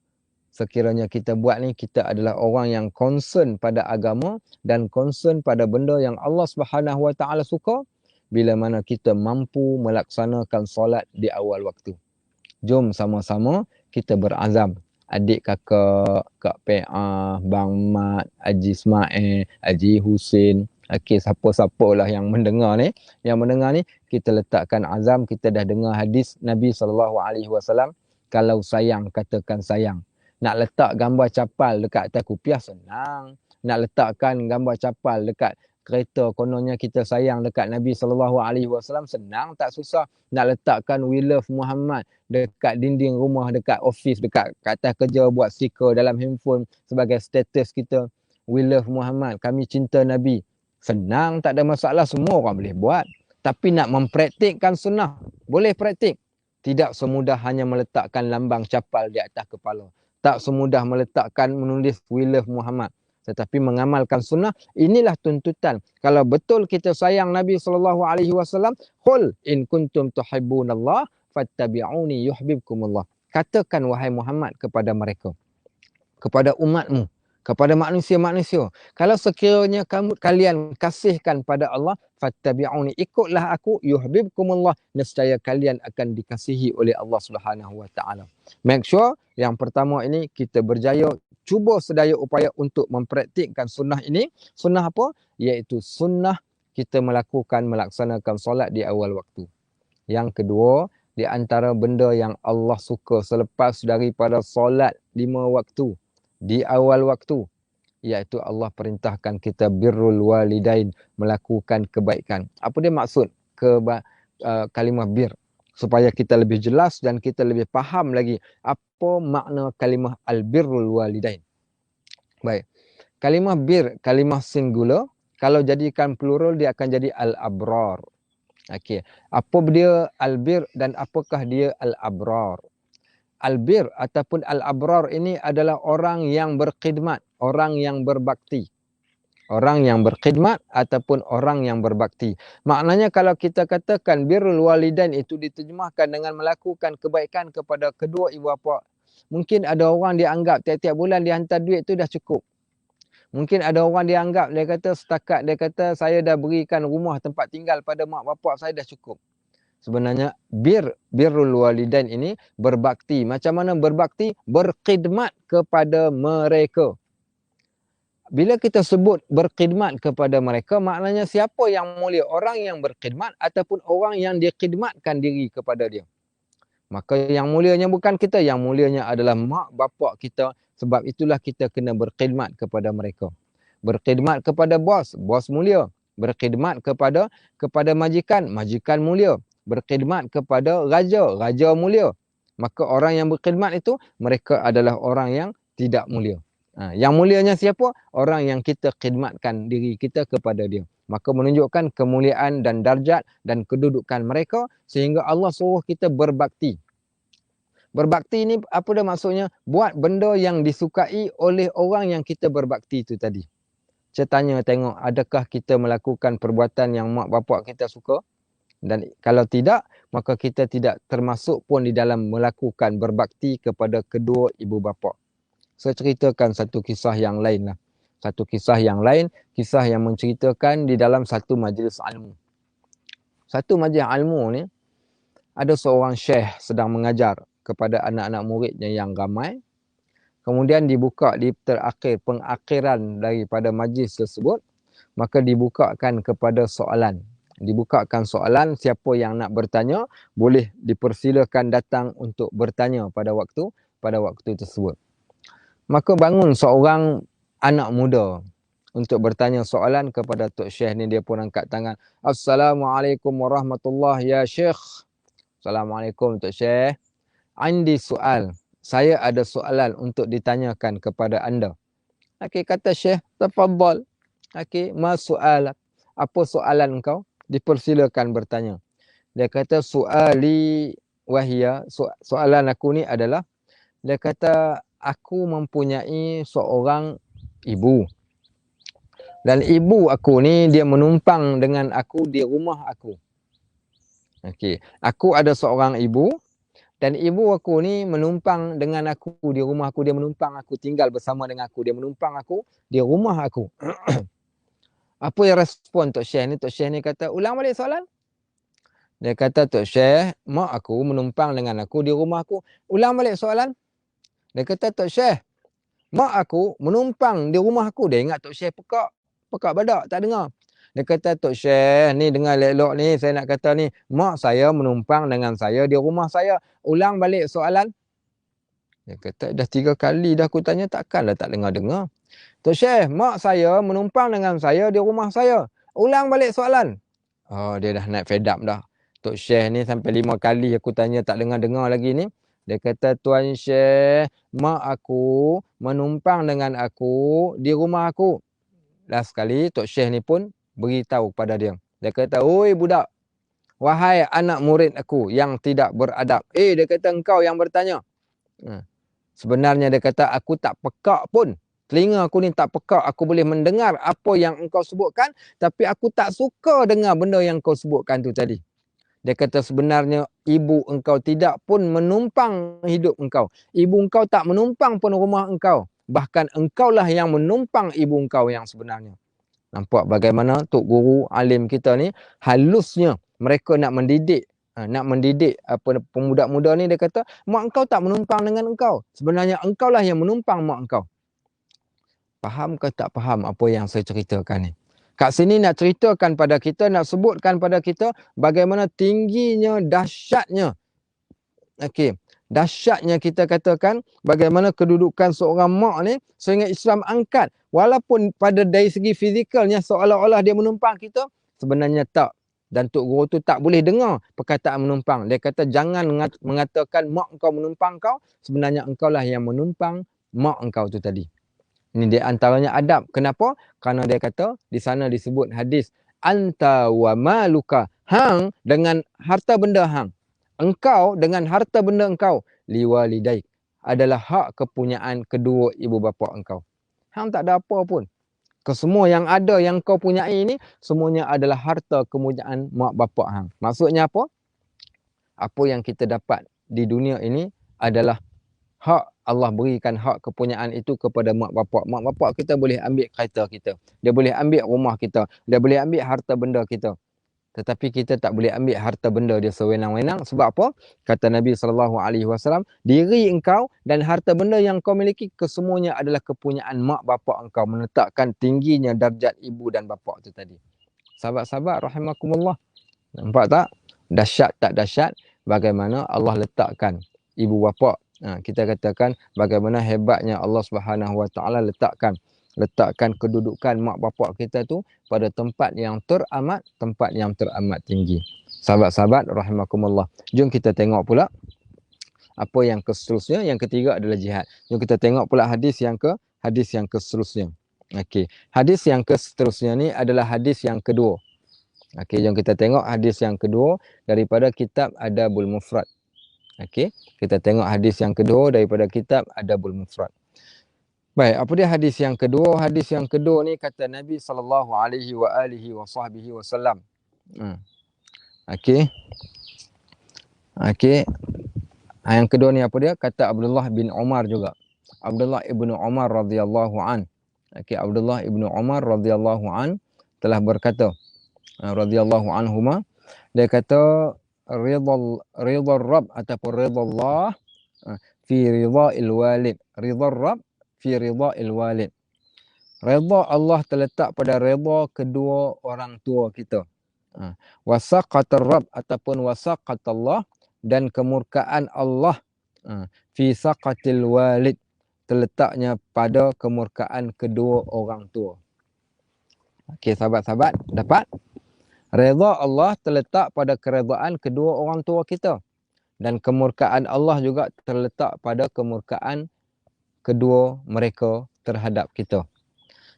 sekiranya kita buat ni, kita adalah orang yang concern pada agama dan concern pada benda yang Allah Subhanahu Wa Taala suka, bila mana kita mampu melaksanakan solat di awal waktu. Jom sama-sama kita berazam. Adik kakak, Kak Pe'ah, Bang Mat, Haji Ismail, Haji Husin, okay, siapa-siapa lah yang mendengar ni. Yang mendengar ni, kita letakkan azam, kita dah dengar hadis Nabi SAW, kalau sayang, katakan sayang. Nak letak gambar capal dekat atas kupiah senang. Nak letakkan gambar capal dekat kereta, kononnya kita sayang dekat Nabi SAW, senang tak susah nak letakkan We Love Muhammad dekat dinding rumah, dekat office, dekat atas kerja, buat stiker dalam handphone sebagai status kita. We Love Muhammad, kami cinta Nabi. Senang, tak ada masalah, semua orang boleh buat. Tapi nak mempraktikkan sunnah, boleh praktik. Tidak semudah hanya meletakkan lambang capal di atas kepala. Tak semudah meletakkan, menulis We Love Muhammad. Tetapi mengamalkan sunnah, inilah tuntutan. Kalau betul kita sayang Nabi SAW, qul in kuntum tuhibbunallah fattabi'uni yuhibbukumullah. Katakan wahai Muhammad kepada mereka, kepada umatmu, kepada manusia-manusia, kalau sekiranya kalian kasihkan pada Allah, fattabi'uni, ikutlah aku, yuhibbukumullah, nescaya kalian akan dikasihi oleh Allah Subhanahu wa taala. Make sure yang pertama ini kita berjaya, cuba sedaya upaya untuk mempraktikkan sunnah ini. Sunnah apa? Iaitu sunnah kita melaksanakan solat di awal waktu. Yang kedua, di antara benda yang Allah suka selepas daripada solat 5 waktu di awal waktu, iaitu Allah perintahkan kita birrul walidain, melakukan kebaikan. Apa dia maksud kalimah bir? Supaya kita lebih jelas dan kita lebih faham lagi apa makna kalimah al-birrul walidain. Baik. Kalimah bir, kalimah singular, kalau jadikan plural dia akan jadi al-abrar. Okey. Apa dia al-bir dan apakah dia al-abrar? Al-bir ataupun al-abrar ini adalah orang yang berkhidmat, orang yang berbakti. Orang yang berkhidmat ataupun orang yang berbakti. Maknanya kalau kita katakan birrul walidain itu diterjemahkan dengan melakukan kebaikan kepada kedua ibu bapa. Mungkin ada orang dia anggap tiap-tiap bulan dia hantar duit tu dah cukup. Mungkin ada orang dia anggap, dia kata setakat dia kata saya dah berikan rumah tempat tinggal pada mak bapak saya dah cukup. Sebenarnya birrul walidain ini berbakti. Macam mana berbakti? Berkhidmat kepada mereka. Bila kita sebut berkhidmat kepada mereka, maknanya siapa yang mulia? Orang yang berkhidmat ataupun orang yang dikhidmatkan diri kepada dia. Maka yang mulianya bukan kita, yang mulianya adalah mak bapak kita. Sebab itulah kita kena berkhidmat kepada mereka. Berkhidmat kepada bos, bos mulia. Berkhidmat kepada majikan, majikan mulia. Berkhidmat kepada raja, raja mulia. Maka orang yang berkhidmat itu, mereka adalah orang yang tidak mulia. Yang mulianya siapa? Orang yang kita khidmatkan diri kita kepada dia. Maka menunjukkan kemuliaan dan darjat dan kedudukan mereka, sehingga Allah suruh kita berbakti. Berbakti ini apa dia maksudnya? Buat benda yang disukai oleh orang yang kita berbakti itu tadi. Saya tanya tengok, adakah kita melakukan perbuatan yang mak bapak kita suka? Dan kalau tidak, maka kita tidak termasuk pun di dalam melakukan berbakti kepada kedua ibu bapa. Saya ceritakan satu kisah yang lain lah. Satu kisah yang lain, kisah yang menceritakan di dalam satu majlis ilmu. Satu majlis ilmu ni, ada seorang syekh sedang mengajar kepada anak-anak muridnya yang ramai. Kemudian dibuka di pengakhiran daripada majlis tersebut, maka dibukakan kepada soalan. Dibukakan soalan, siapa yang nak bertanya, boleh dipersilakan datang untuk bertanya pada waktu tersebut. Maka bangun seorang anak muda untuk bertanya soalan kepada Tok Syekh ni. Dia pun angkat tangan. Assalamualaikum warahmatullahi ya Syekh. Assalamualaikum Tok Syekh. Andi soal. Saya ada soalan untuk ditanyakan kepada anda. Okey, kata Syekh, tafadhal. Okey, ma soal. Apa soalan engkau? Dipersilakan bertanya. Dia kata soali wahia. Soalan aku ni adalah, dia kata aku mempunyai seorang ibu. Dan ibu aku ni dia menumpang dengan aku di rumah aku. Okey, aku ada seorang ibu dan ibu aku ni menumpang dengan aku di rumah aku. Dia menumpang aku, tinggal bersama dengan aku. Dia menumpang aku di rumah aku. Apa yang respon Tok Syekh ni? Tok Syekh ni kata, ulang balik soalan. Dia kata, Tok Syekh, mak aku menumpang dengan aku di rumah aku. Ulang balik soalan. Dia kata, Tok Syekh, mak aku menumpang di rumah aku. Dia ingat Tok Syekh pekak badak, tak dengar. Dia kata, Tok Syekh, ni dengar elok ni, saya nak kata ni, mak saya menumpang dengan saya di rumah saya. Ulang balik soalan. Dia kata, dah 3 kali dah aku tanya, takkanlah tak dengar-dengar. Tok Syekh, mak saya menumpang dengan saya di rumah saya. Ulang balik soalan. Oh, dia dah naik fed up dah. Tok Syekh ni sampai 5 kali aku tanya tak dengar-dengar lagi ni. Dia kata, Tuan Syekh, mak aku menumpang dengan aku di rumah aku. Last sekali Tok Syekh ni pun beritahu kepada dia. Dia kata, oi budak, wahai anak murid aku yang tidak beradab. Dia kata engkau yang bertanya. Sebenarnya dia kata aku tak pekak pun. Telinga aku ni tak pekak. Aku boleh mendengar apa yang engkau sebutkan. Tapi aku tak suka dengar benda yang kau sebutkan tu tadi. Dia kata sebenarnya ibu engkau tidak pun menumpang hidup engkau. Ibu engkau tak menumpang pun rumah engkau. Bahkan engkaulah yang menumpang ibu engkau yang sebenarnya. Nampak bagaimana Tok Guru alim kita ni halusnya mereka nak mendidik. Nak mendidik pemuda-muda ni. Dia kata mak engkau tak menumpang dengan engkau. Sebenarnya engkaulah yang menumpang mak engkau. Faham ke tak faham apa yang saya ceritakan ni? Kat sini nak ceritakan pada kita, nak sebutkan pada kita bagaimana tingginya, dahsyatnya. Okey, dahsyatnya kita katakan bagaimana kedudukan seorang mak ni sehingga Islam angkat. Walaupun pada dari segi fizikalnya seolah-olah dia menumpang kita, sebenarnya tak. Dan Tok Guru tu tak boleh dengar perkataan menumpang. Dia kata jangan mengatakan mak engkau menumpang kau, sebenarnya engkaulah yang menumpang mak engkau tu tadi. Ini di antaranya adab. Kenapa? Kerana dia kata di sana disebut hadis anta wa maluka, hang dengan harta benda hang. Engkau dengan harta benda engkau liwalidaik adalah hak kepunyaan kedua ibu bapa engkau. Hang tak ada apa pun. Kesemua yang ada yang kau punyai ini semuanya adalah harta kepunyaan mak bapa hang. Maksudnya apa? Apa yang kita dapat di dunia ini adalah hak Allah berikan hak kepunyaan itu kepada mak bapak. Mak bapak kita boleh ambil kereta kita. Dia boleh ambil rumah kita. Dia boleh ambil harta benda kita. Tetapi kita tak boleh ambil harta benda dia sewenang-wenang. Sebab apa? Kata Nabi SAW, diri engkau dan harta benda yang kau miliki kesemuanya adalah kepunyaan mak bapak engkau. Menetapkan tingginya darjat ibu dan bapak itu tadi. Sahabat-sahabat rahimakumullah. Nampak tak? Dahsyat tak dahsyat? Bagaimana Allah letakkan ibu bapa. Kita katakan bagaimana hebatnya Allah Subhanahu Wa Taala letakkan kedudukan mak bapak kita tu pada tempat yang teramat tinggi. Sahabat-sahabat rahimakumullah. Jom kita tengok pula apa yang seterusnya. Yang ketiga adalah jihad. Jom kita tengok pula hadis yang seterusnya. Okey. Hadis yang seterusnya ni adalah hadis yang kedua. Okey, jom kita tengok hadis yang kedua daripada kitab Adabul Mufrad. Okey, kita tengok hadis yang kedua daripada kitab Adabul Mufrad. Baik, apa dia hadis yang kedua? Hadis yang kedua ni kata Nabi SAW. Okey. Okey. Yang kedua ni apa dia? Kata Abdullah bin Umar juga. Abdullah ibnu Umar radhiyallahu an. Okey, Abdullah ibnu Umar radhiyallahu an telah berkata radhiyallahu anhuma, dia kata ridha Rabb ataupun ridha Allah fi ridha'il walid. Ridha Rabb fi ridha'il walid. Ridha Allah terletak pada ridha kedua orang tua kita. Wasaqatar Rabb ataupun wasaqat Allah, dan kemurkaan Allah fi saqatil walid terletaknya pada kemurkaan kedua orang tua. Okey, sahabat-sahabat, dapat? Redha Allah terletak pada keredaan kedua orang tua kita. Dan kemurkaan Allah juga terletak pada kemurkaan kedua mereka terhadap kita.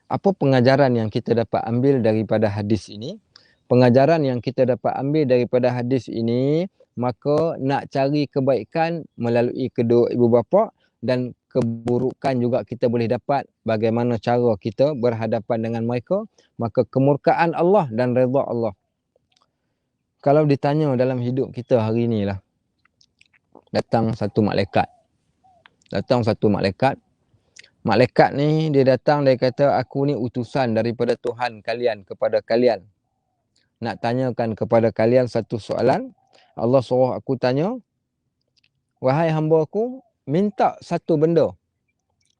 Apa pengajaran yang kita dapat ambil daripada hadis ini? Pengajaran yang kita dapat ambil daripada hadis ini, maka nak cari kebaikan melalui kedua ibu bapa, dan keburukan juga kita boleh dapat bagaimana cara kita berhadapan dengan mereka. Maka kemurkaan Allah dan redha Allah. Kalau ditanya dalam hidup kita hari ni lah, datang satu malaikat. Malaikat ni dia datang, dia kata aku ni utusan daripada Tuhan kalian kepada kalian. Nak tanyakan kepada kalian satu soalan. Allah suruh aku tanya, wahai hamba aku, minta satu benda.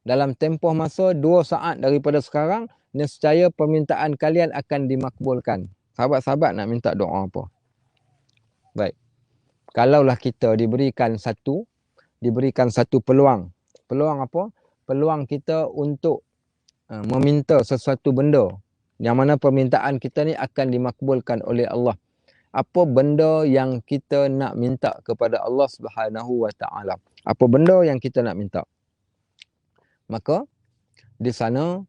Dalam tempoh masa 2 saat daripada sekarang, nescaya permintaan kalian akan dimakbulkan. Sahabat-sahabat nak minta doa apa? Baik. Kalaulah kita diberikan satu peluang. Peluang apa? Peluang kita untuk meminta sesuatu benda Yang mana permintaan kita ni akan dimakbulkan oleh Allah. Apa benda yang kita nak minta kepada Allah Subhanahu wa taala? Apa benda yang kita nak minta? Maka di sana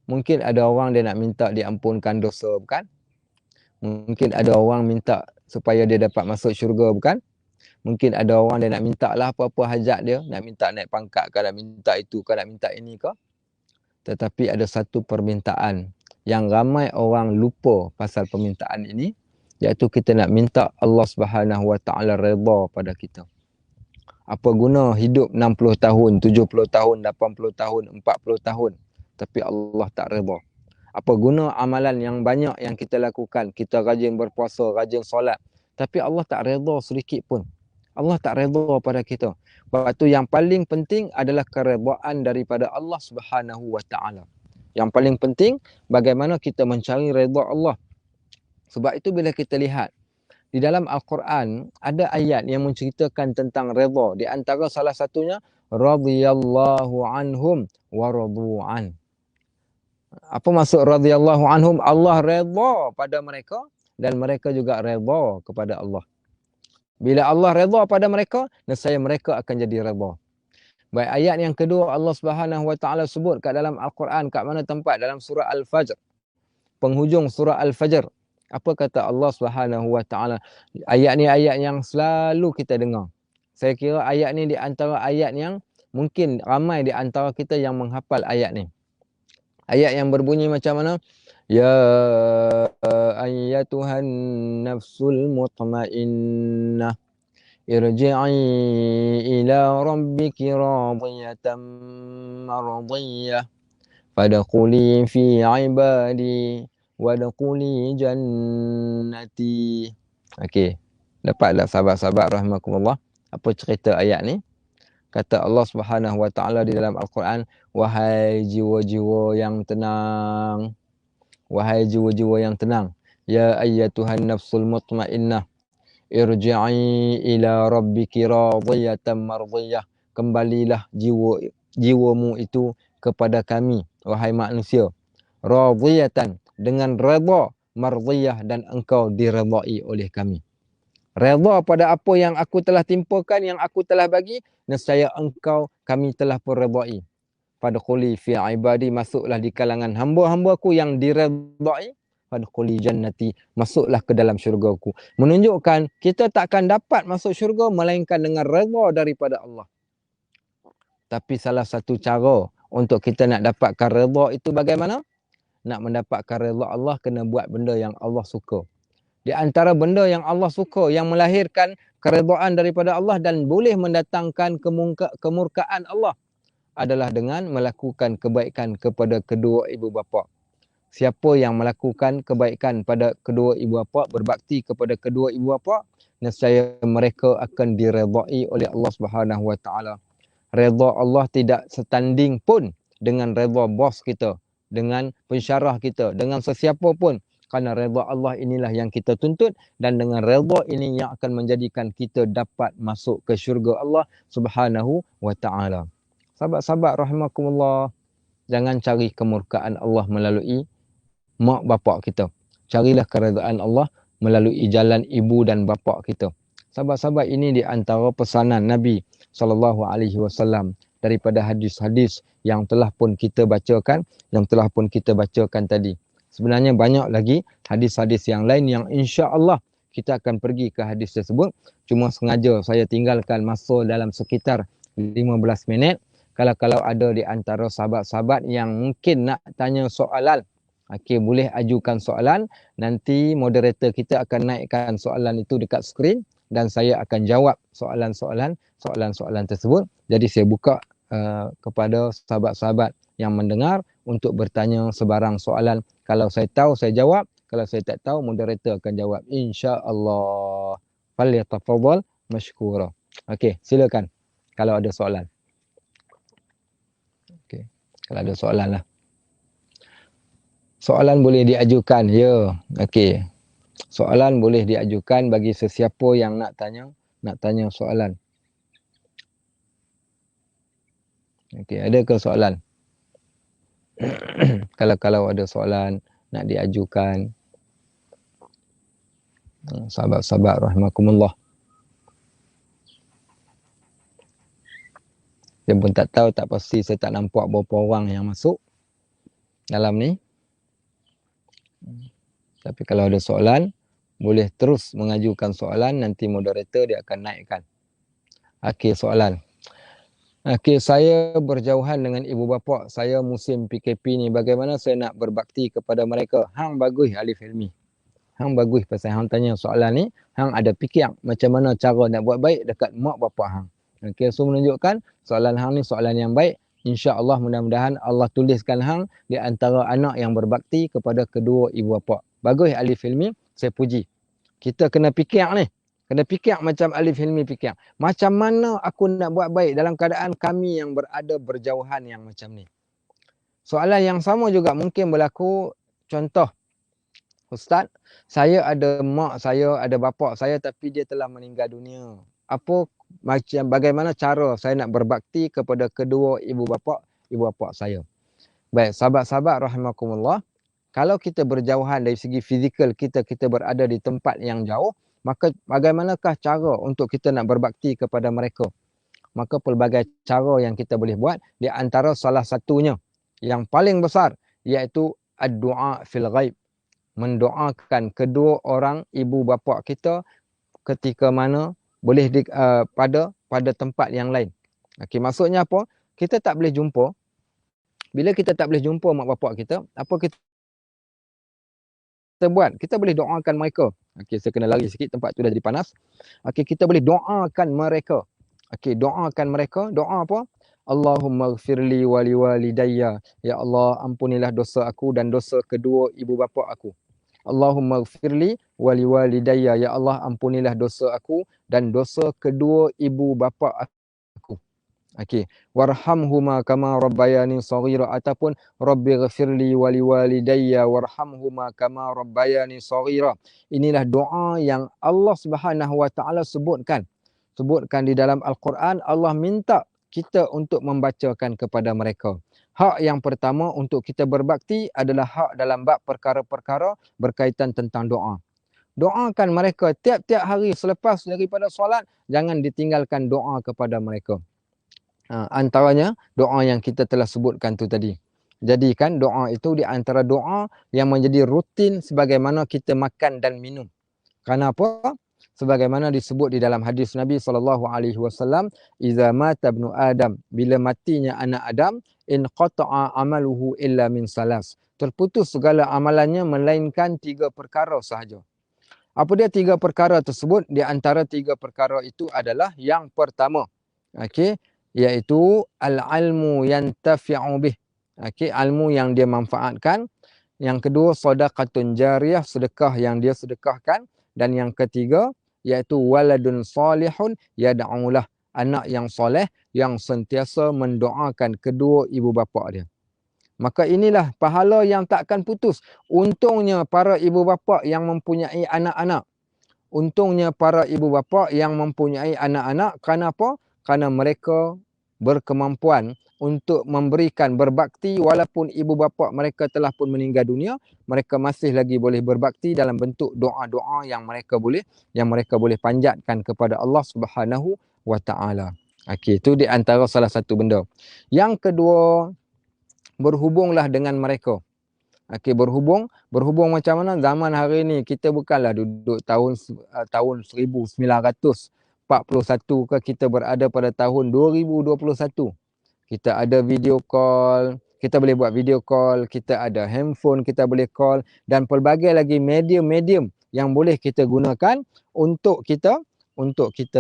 mungkin ada orang dia nak minta diampunkan dosa, bukan? Mungkin ada orang minta supaya dia dapat masuk syurga, bukan? Mungkin ada orang dia nak minta lah apa-apa hajat dia, nak minta naik pangkat ke, nak minta itu ke, nak minta ini ke. Tetapi ada satu permintaan yang ramai orang lupa pasal permintaan ini, iaitu kita nak minta Allah Subhanahu wa taala redha pada kita. Apa guna hidup 60 tahun, 70 tahun, 80 tahun, 40 tahun tapi Allah tak redha. Apa guna amalan yang banyak yang kita lakukan, kita rajin berpuasa, rajin solat, tapi Allah tak redha sedikit pun. Allah tak redha pada kita. Sebab tu yang paling penting adalah keredaan daripada Allah Subhanahu wa taala. Yang paling penting bagaimana kita mencari redha Allah. Sebab itu bila kita lihat di dalam Al-Quran ada ayat yang menceritakan tentang redha. Di antara salah satunya radhiyallahu anhum wa radu'an. Apa maksud radhiyallahu anhum? Allah redha pada mereka dan mereka juga redha kepada Allah. Bila Allah redha pada mereka, nescaya mereka akan jadi redha. Baik, ayat yang kedua Allah Subhanahu wa taala sebut kat dalam Al-Quran, kat mana tempat? Dalam surah Al-Fajr. Penghujung surah Al-Fajr. Apa kata Allah Subhanahu wa taala? Ayat ni ayat yang selalu kita dengar. Saya kira ayat ni di antara ayat yang mungkin ramai di antara kita yang menghafal ayat ni. Ayat yang berbunyi macam mana? Ya ayyatuhan nafsul mutmainnah irji'i ila rabbiki radiyatan mardiyah fadkhuli fi ibadi wadkhuli jannati. Okey. Dapat tak sahabat-sahabat rahimakumullah apa cerita ayat ni? Kata Allah Subhanahu wa taala di dalam Al-Quran, wahai jiwa-jiwa yang tenang. Wahai jiwa-jiwa yang tenang. Ya ayyatuhan nafsul mutmainnah. Irji'i ila rabbiki radiyatan mardiyah. Kembalilah jiwamu itu kepada kami, wahai manusia. Radiyatan, dengan redha, mardiyah, dan engkau diredai oleh kami. Redha pada apa yang aku telah timpakan, yang aku telah bagi, nescaya engkau kami telah pun redai. Fadkhuli fi ibadi, masuklah di kalangan hamba-hambaku yang diredai. Fadkhuli jannati, masuklah ke dalam syurgaku. Menunjukkan kita takkan dapat masuk syurga melainkan dengan redha daripada Allah. Tapi salah satu cara untuk kita nak dapatkan redha itu bagaimana? Nak mendapatkan redha Allah, kena buat benda yang Allah suka. Di antara benda yang Allah suka, yang melahirkan keredaan daripada Allah dan boleh mendatangkan kemurkaan Allah, adalah dengan melakukan kebaikan kepada kedua ibu bapa. Siapa yang melakukan kebaikan pada kedua ibu bapa, berbakti kepada kedua ibu bapa, nescaya mereka akan diredai oleh Allah Subhanahu wa taala. Redha Allah tidak setanding pun dengan redha bos kita, dengan pensyarah kita, dengan sesiapa pun. Kerana redha Allah inilah yang kita tuntut, dan dengan redha ini yang akan menjadikan kita dapat masuk ke syurga Allah Subhanahu wa taala. Sahabat-sahabat rahimakumullah, jangan cari kemurkaan Allah melalui mak bapak kita. Carilah keredaan Allah melalui jalan ibu dan bapa kita. Sahabat-sahabat, ini di antara pesanan Nabi SAW daripada hadis-hadis yang telah pun kita bacakan, tadi. Sebenarnya banyak lagi hadis-hadis yang lain yang insya-Allah kita akan pergi ke hadis tersebut. Cuma sengaja saya tinggalkan masa dalam sekitar 15 minit. Kalau ada di antara sahabat-sahabat yang mungkin nak tanya soalan, okey, boleh ajukan soalan. Nanti moderator kita akan naikkan soalan itu dekat skrin dan saya akan jawab soalan-soalan tersebut. Jadi saya buka kepada sahabat-sahabat yang mendengar untuk bertanya sebarang soalan. Kalau saya tahu, saya jawab. Kalau saya tak tahu, moderator akan jawab, insya-Allah. Falyatafadhal mashkura. Okey, silakan kalau ada soalan. Okey, kalau ada soalan lah. Soalan boleh diajukan, ya. Okey. Soalan boleh diajukan bagi sesiapa yang nak tanya soalan. Okey, ada ke soalan? Kalau ada soalan, nak diajukan. Sahabat-sahabat rahimakumullah. Saya pun tak tahu, tak pasti, saya tak nampak berapa orang yang masuk dalam ni. Tapi kalau ada soalan, boleh terus mengajukan soalan, nanti moderator dia akan naikkan. Okey, soalan. Okey, saya berjauhan dengan ibu bapa saya musim PKP ni. Bagaimana saya nak berbakti kepada mereka? Hang bagus Alif Hilmi. Hang bagus pasal hang tanya soalan ni, hang ada fikir macam mana cara nak buat baik dekat mak bapa hang. Okey, so menunjukkan soalan hang ni soalan yang baik. InsyaAllah mudah-mudahan Allah tuliskan hang di antara anak yang berbakti kepada kedua ibu bapa. Bagus Alif Hilmi, saya puji. Kita kena fikir ni. Kena fikir macam Alif Hilmi fikir. Macam mana aku nak buat baik dalam keadaan kami yang berada berjauhan yang macam ni. Soalan yang sama juga mungkin berlaku, contoh, Ustaz, saya ada mak saya, ada bapa saya tapi dia telah meninggal dunia. Bagaimana cara saya nak berbakti kepada kedua ibu bapa saya? Baik, sahabat-sahabat rahimakumullah, kalau kita berjauhan dari segi fizikal kita berada di tempat yang jauh, maka bagaimanakah cara untuk kita nak berbakti kepada mereka? Maka pelbagai cara yang kita boleh buat, di antara salah satunya yang paling besar iaitu ad-du'a fil ghaib. Mendoakan kedua orang ibu bapa kita ketika mana boleh pada tempat yang lain. Okey, maksudnya apa? Kita tak boleh jumpa. Bila kita tak boleh jumpa mak bapak kita, apa kita buat? Kita boleh doakan mereka. Okey, saya kena lari sikit, tempat tu dah jadi panas. Okey, kita boleh doakan mereka. Okey, doakan mereka. Doa apa? Allahumma ghfirli wa liwalidayya. Ya Allah, ampunilah dosa aku dan dosa kedua ibu bapa aku. Allahumma ghfirli wa liwalidayya. Ya Allah, ampunilah dosa aku dan dosa kedua ibu bapa aku. Okey, warhamhuma kama rabbayani shaghira, ataupun rabbighfirli wa liwalidayya warhamhuma kama rabbayani shaghira. Inilah doa yang Allah Subhanahu wa taala sebutkan di dalam Al-Quran. Allah minta kita untuk membacakan kepada mereka. Hak yang pertama untuk kita berbakti adalah hak dalam bab perkara-perkara berkaitan tentang doa. Doakan mereka tiap-tiap hari selepas daripada solat, jangan ditinggalkan doa kepada mereka. Antaranya doa yang kita telah sebutkan tu tadi. Jadikan doa itu di antara doa yang menjadi rutin sebagaimana kita makan dan minum. Kenapa? Sebagaimana disebut di dalam hadis Nabi SAW, "Iza mata ibnu Adam," bila matinya anak Adam, "in qata'a amaluhu illa min salas." Terputus segala amalannya melainkan 3 perkara sahaja. Apa dia 3 perkara tersebut? Di antara 3 perkara itu adalah yang pertama, okey, iaitu al-ilmu yantafi'u bih. Okey, ilmu yang dia manfaatkan. Yang kedua, sedekatun jariyah, sedekah yang dia sedekahkan. Dan yang ketiga, iaitu waladun salihun yad'ulah, anak yang soleh yang sentiasa mendoakan kedua ibu bapa dia. Maka inilah pahala yang takkan putus. Untungnya para ibu bapa yang mempunyai anak-anak. Untungnya para ibu bapa yang mempunyai anak-anak. Kenapa? Kerana mereka berkemampuan untuk memberikan berbakti walaupun ibu bapa mereka telah pun meninggal dunia, mereka masih lagi boleh berbakti dalam bentuk doa-doa yang mereka boleh panjatkan kepada Allah Subhanahu wa taala. Okey, itu di antara salah satu benda. Yang kedua, berhubunglah dengan mereka. Okey, berhubung macam mana? Zaman hari ni kita bukanlah duduk tahun 1941 ke, kita berada pada tahun 2021. Kita ada video call, kita boleh buat video call, kita ada handphone, kita boleh call, dan pelbagai lagi medium-medium yang boleh kita gunakan untuk kita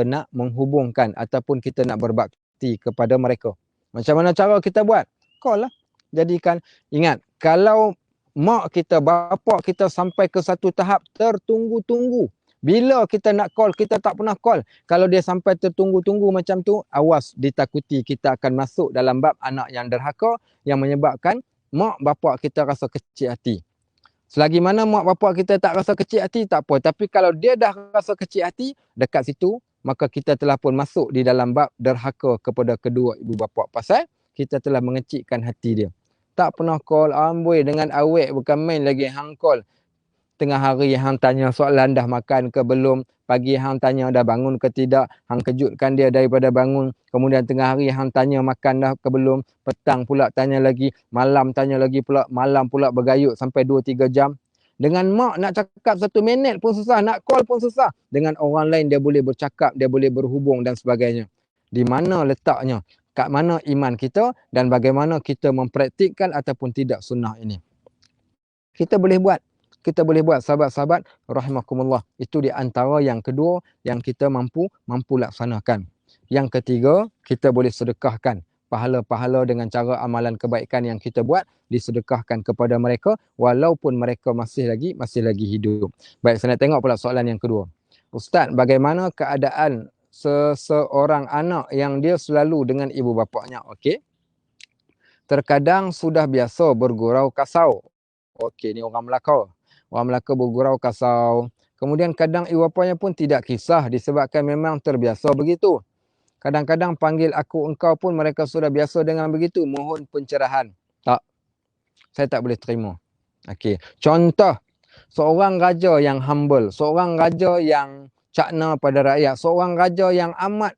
nak menghubungkan ataupun kita nak berbakti kepada mereka. Macam mana cara kita buat? Call lah. Jadikan, ingat, kalau mak kita, bapa kita sampai ke satu tahap tertunggu-tunggu, bila kita nak call, kita tak pernah call. Kalau dia sampai tertunggu-tunggu macam tu, awas, ditakuti kita akan masuk dalam bab anak yang derhaka yang menyebabkan mak bapak kita rasa kecil hati. Selagi mana mak bapak kita tak rasa kecil hati, tak apa. Tapi kalau dia dah rasa kecil hati, dekat situ, maka kita telah pun masuk di dalam bab derhaka kepada kedua ibu bapa. Pasal kita telah mengecikkan hati dia. Tak pernah call amboi dengan awek, bukan main lagi hang call. Tengah hari hang tanya soalan dah makan ke belum, pagi hang tanya dah bangun ke tidak, hang kejutkan dia daripada bangun, kemudian tengah hari hang tanya makan dah ke belum, petang pula tanya lagi, malam tanya lagi pula, malam pula bergayut sampai 2-3 jam. Dengan mak nak cakap 1 minit pun susah, nak call pun susah. Dengan orang lain dia boleh bercakap, dia boleh berhubung dan sebagainya. Di mana letaknya? Kat mana iman kita dan bagaimana kita mempraktikkan ataupun tidak sunnah ini? Kita boleh buat. Kita boleh buat, sahabat-sahabat rahimakumullah. Itu di antara yang kedua yang kita mampu laksanakan. Yang ketiga, kita boleh sedekahkan pahala-pahala dengan cara amalan kebaikan yang kita buat, disedekahkan kepada mereka walaupun mereka masih lagi hidup. Baik, saya nak tengok pula soalan yang kedua. Ustaz, bagaimana keadaan seseorang anak yang dia selalu dengan ibu bapaknya? Okey. Terkadang sudah biasa bergurau kasau. Okey, ni orang Melaka. Orang Melaka bergurau kasau. Kemudian kadang ibu bapanya pun tidak kisah disebabkan memang terbiasa begitu. Kadang-kadang panggil aku engkau pun mereka sudah biasa dengan begitu. Mohon pencerahan. Tak. Saya tak boleh terima. Okey. Contoh, seorang raja yang humble, seorang raja yang cakna pada rakyat, seorang raja yang amat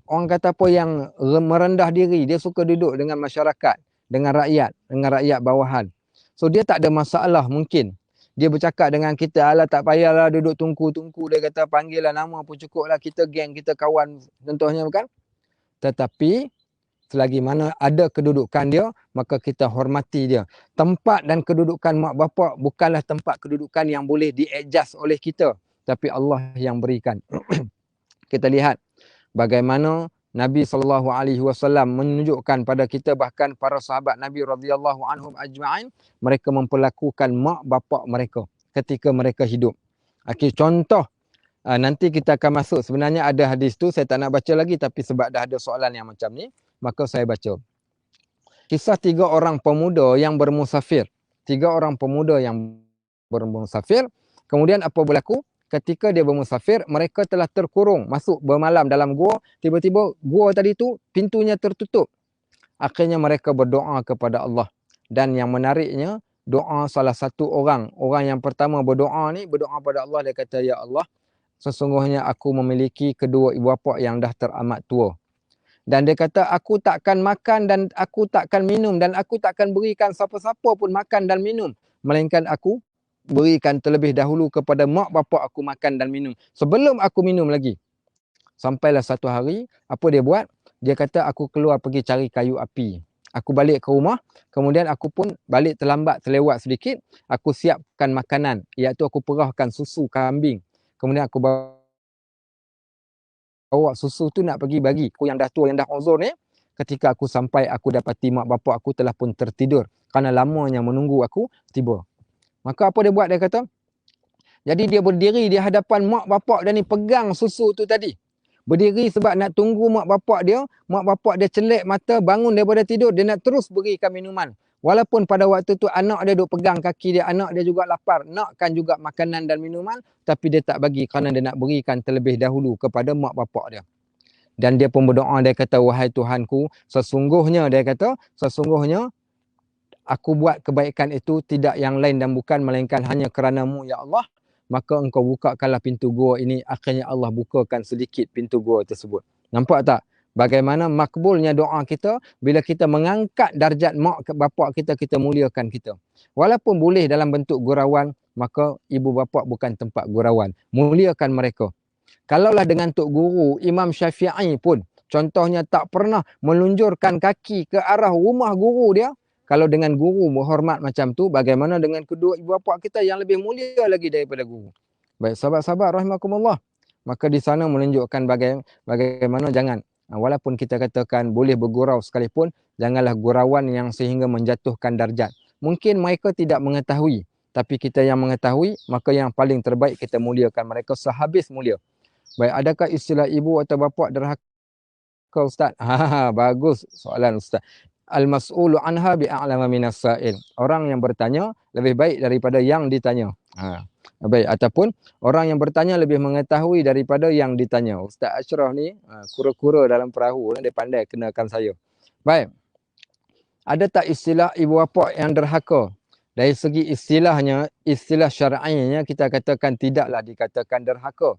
orang kata apa, yang merendah diri, dia suka duduk dengan masyarakat, dengan rakyat bawahan. So dia tak ada masalah mungkin. Dia bercakap dengan kita, alah tak payahlah duduk tungku-tungku, dia kata panggillah nama pun cukup lah, kita geng, kita kawan contohnya, bukan? Tetapi selagi mana ada kedudukan dia, maka kita hormati dia. Tempat dan kedudukan mak bapak bukanlah tempat kedudukan yang boleh di-adjust oleh kita, tapi Allah yang berikan. Kita lihat bagaimana Nabi SAW menunjukkan pada kita, bahkan para sahabat Nabi radhiyallahu anhum ajma'in, mereka memperlakukan mak bapak mereka ketika mereka hidup. Okey, contoh, nanti kita akan masuk, sebenarnya ada hadis tu, saya tak nak baca lagi, tapi sebab dah ada soalan yang macam ni, maka saya baca. Kisah 3 orang pemuda yang bermusafir. 3 orang pemuda yang bermusafir, kemudian apa berlaku? Ketika dia bermusafir, mereka telah terkurung, masuk bermalam dalam gua, tiba-tiba gua tadi tu pintunya tertutup. Akhirnya mereka berdoa kepada Allah. Dan yang menariknya, doa salah satu orang yang pertama berdoa pada Allah, dia kata, ya Allah, sesungguhnya aku memiliki kedua ibu bapa yang dah teramat tua. Dan dia kata, aku takkan makan dan aku takkan minum dan aku takkan berikan siapa-siapa pun makan dan minum, melainkan aku berikan terlebih dahulu kepada mak bapak aku makan dan minum sebelum aku minum lagi. Sampailah satu hari, apa dia buat? Dia kata, aku keluar pergi cari kayu api. Aku balik ke rumah, kemudian aku pun balik terlambat, terlewat sedikit. Aku siapkan makanan, iaitu aku perahkan susu kambing. Kemudian aku bawa susu tu nak pergi bagi aku yang dah tua, yang dah uzur ni. Ketika aku sampai, aku dapati mak bapak aku telah pun tertidur kerana lamanya menunggu aku tiba. Maka apa dia buat? Dia kata, jadi dia berdiri di hadapan mak bapak dia ni, pegang susu tu tadi. Berdiri sebab nak tunggu mak bapak dia. Mak bapak dia celek mata, bangun daripada tidur, dia nak terus berikan minuman. Walaupun pada waktu tu anak dia duk pegang kaki dia, anak dia juga lapar, nakkan juga makanan dan minuman, tapi dia tak bagi kerana dia nak berikan terlebih dahulu kepada mak bapak dia. Dan dia pun berdoa, dia kata, wahai Tuhanku, sesungguhnya aku buat kebaikan itu tidak yang lain dan bukan melainkan hanya kerana-Mu, ya Allah. Maka engkau bukakanlah pintu gua ini. Akhirnya Allah bukakan sedikit pintu gua tersebut. Nampak tak? Bagaimana makbulnya doa kita bila kita mengangkat darjat mak bapak kita, kita muliakan kita. Walaupun boleh dalam bentuk gurauan, maka ibu bapa bukan tempat gurauan. Muliakan mereka. Kalaulah dengan Tok Guru, Imam Syafi'i pun, contohnya tak pernah melunjurkan kaki ke arah rumah guru dia. Kalau dengan guru berhormat macam tu, bagaimana dengan kedua ibu bapa kita yang lebih mulia lagi daripada guru? Baik, sahabat-sahabat rahimakumullah. Maka di sana menunjukkan bagaimana jangan, walaupun kita katakan boleh bergurau sekalipun, janganlah gurauan yang sehingga menjatuhkan darjat. Mungkin mereka tidak mengetahui, tapi kita yang mengetahui, maka yang paling terbaik kita muliakan mereka sehabis mulia. Baik, adakah istilah ibu atau bapa derhaka, Ustaz? Bagus soalan Ustaz. Al-mas'ulu anha bi'a'lama minas sa'il. Orang yang bertanya lebih baik daripada yang ditanya. Baik, ataupun orang yang bertanya lebih mengetahui daripada yang ditanya. Ustaz Ashraf ni kura-kura dalam perahu, dia pandai kenakan saya. Baik. Ada tak istilah ibu bapa yang derhaka? Dari segi istilahnya, istilah syar'inya kita katakan tidaklah dikatakan derhaka.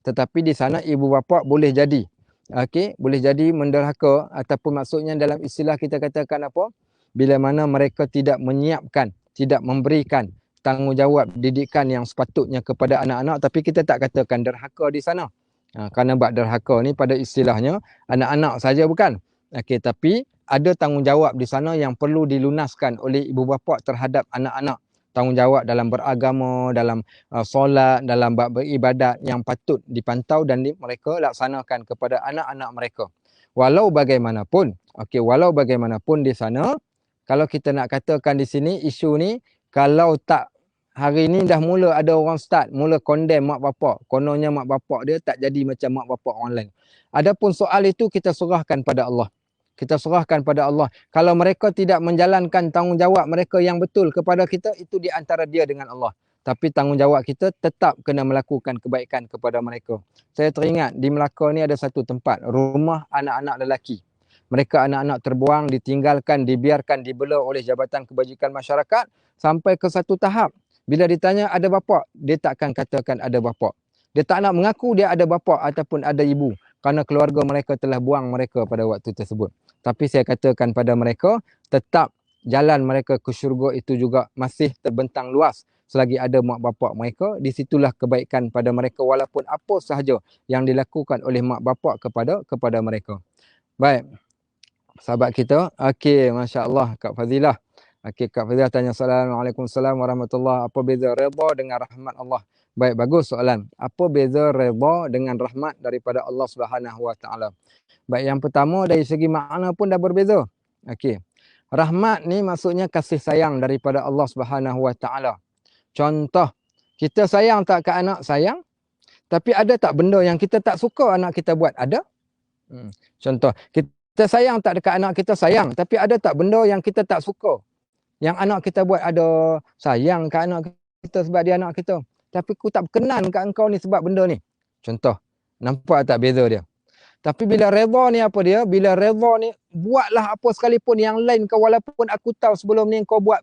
Tetapi di sana ibu bapa boleh jadi. Okey, boleh jadi menderhaka ataupun maksudnya dalam istilah kita katakan apa? Bila mana mereka tidak menyiapkan, tidak memberikan tanggungjawab didikan yang sepatutnya kepada anak-anak, tapi kita tak katakan derhaka di sana. Kerana bab derhaka ni pada istilahnya anak-anak saja bukan. Okey, tapi ada tanggungjawab di sana yang perlu dilunaskan oleh ibu bapa terhadap anak-anak. Tanggungjawab dalam beragama, dalam solat, dalam beribadat yang patut dipantau dan mereka laksanakan kepada anak-anak mereka. Walau bagaimanapun, walau bagaimanapun di sana, kalau kita nak katakan di sini isu ni, kalau tak hari ni dah mula ada orang start, mula condemn mak bapak. Kononnya mak bapak dia tak jadi macam mak bapak orang lain. Adapun soal itu kita serahkan pada Allah. Kita serahkan pada Allah. Kalau mereka tidak menjalankan tanggungjawab mereka yang betul kepada kita, itu di antara dia dengan Allah. Tapi tanggungjawab kita tetap kena melakukan kebaikan kepada mereka. Saya teringat di Melaka ni ada satu tempat, rumah anak-anak lelaki. Mereka anak-anak terbuang, ditinggalkan, dibiarkan, dibela oleh Jabatan Kebajikan Masyarakat sampai ke satu tahap. Bila ditanya ada bapa, dia takkan katakan ada bapa. Dia tak nak mengaku dia ada bapa ataupun ada ibu. Kerana keluarga mereka telah buang mereka pada waktu tersebut. Tapi saya katakan pada mereka, tetap jalan mereka ke syurga itu juga masih terbentang luas. Selagi ada mak bapak mereka, di situlah kebaikan pada mereka walaupun apa sahaja yang dilakukan oleh mak bapak kepada mereka. Baik, sahabat kita. Okey, Masya Allah, Kak Fazilah. Okey, Kak Fazilah tanya Assalamualaikum warahmatullahi. Apa beza redha dengan rahmat Allah? Baik, bagus soalan. Apa beza redha dengan rahmat daripada Allah Subhanahu Wa Taala? Baik, yang pertama dari segi makna pun dah berbeza. Okey. Rahmat ni maksudnya kasih sayang daripada Allah Subhanahu Wa Taala. Contoh, kita sayang tak ke anak sayang, tapi ada tak benda yang kita tak suka anak kita buat? Ada? Contoh, kita sayang tak dekat anak kita sayang, tapi ada tak benda yang kita tak suka? Yang anak kita buat, ada sayang kat anak kita sebab dia anak kita. Tapi aku tak berkenan kat engkau ni sebab benda ni. Contoh, nampak tak beza dia? Tapi bila redha ni apa dia? Bila redha ni, buatlah apa sekalipun yang lain kau, walaupun aku tahu sebelum ni kau buat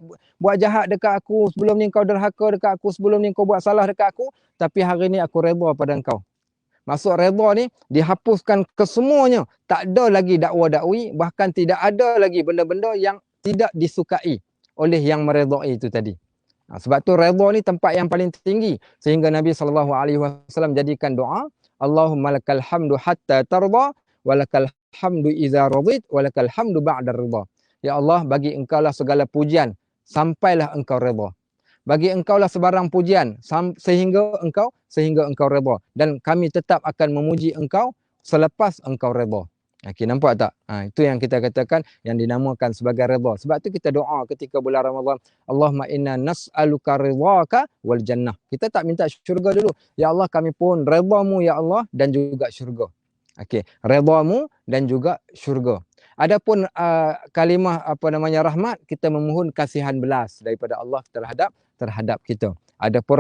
jahat dekat aku, sebelum ni kau derhaka dekat aku, sebelum ni kau buat salah dekat aku, tapi hari ni aku redha pada engkau. Maksud redha ni dihapuskan kesemuanya. Tak ada lagi dakwa-dakwi, bahkan tidak ada lagi benda-benda yang tidak disukai oleh yang meredai itu tadi. Sebab tu redha ni tempat yang paling tinggi, sehingga Nabi SAW jadikan doa, Allahumma lakal hamdu hatta tarda, walakal hamdu iza radit, walakal hamdu ba'da ridha. Ya Allah, bagi engkau lah segala pujian sampailah engkau redha. Bagi engkau lah sebarang pujian sehingga engkau redha, dan kami tetap akan memuji engkau selepas engkau redha. Okey, nampak tak? Itu yang kita katakan yang dinamakan sebagai redha. Sebab tu kita doa ketika bulan Ramadan, Allahumma inna nas'aluka ridhaka wal jannah. Kita tak minta syurga dulu. Ya Allah, kami pun redha-Mu ya Allah dan juga syurga. Okey, redha-Mu dan juga syurga. Adapun kalimah rahmat, kita memohon kasihan belas daripada Allah terhadap kita. Adapun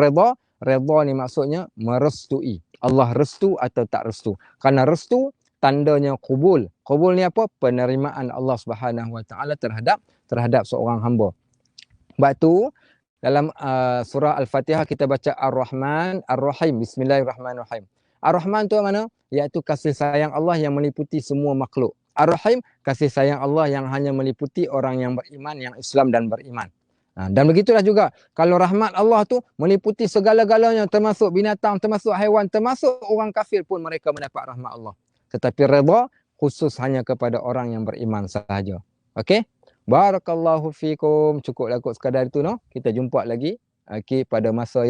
redha ni maksudnya merestui. Allah restu atau tak restu. Kerana restu tandanya kubul. Kubul ni apa? Penerimaan Allah Subhanahu Wa Taala terhadap seorang hamba. Sebab tu dalam surah Al-Fatihah kita baca Ar-Rahman, Ar-Rahim. Bismillahirrahmanirrahim. Ar-Rahman tu mana? Iaitu kasih sayang Allah yang meliputi semua makhluk. Ar-Rahim, kasih sayang Allah yang hanya meliputi orang yang beriman, yang Islam dan beriman. Dan begitulah juga, kalau rahmat Allah tu meliputi segala-galanya, termasuk binatang, termasuk haiwan, termasuk orang kafir pun mereka mendapat rahmat Allah. Tetapi redha khusus hanya kepada orang yang beriman sahaja. Okey? Barakallahu fikum. Cukuplah kot sekadar itu, no. Kita jumpa lagi pada masa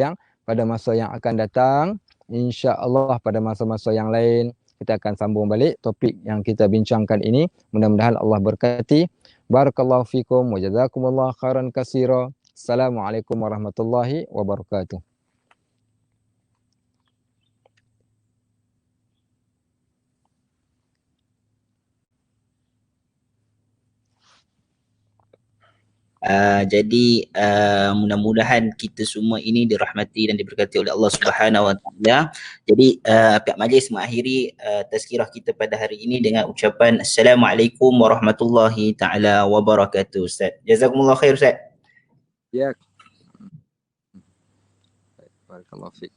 yang akan datang. Insya-Allah pada masa-masa yang lain kita akan sambung balik topik yang kita bincangkan ini. Mudah-mudahan Allah berkati. Barakallahu fikum wa jazakumullahu khairan katsira. Assalamualaikum warahmatullahi wabarakatuh. Jadi mudah-mudahan kita semua ini dirahmati dan diberkati oleh Allah Subhanahu Wa Taala. Jadi pihak majlis mengakhiri tazkirah kita pada hari ini dengan ucapan Assalamualaikum warahmatullahi taala wabarakatuh. Ustaz. Jazakumullah khair Ustaz. Ya. Barakallahu fiik.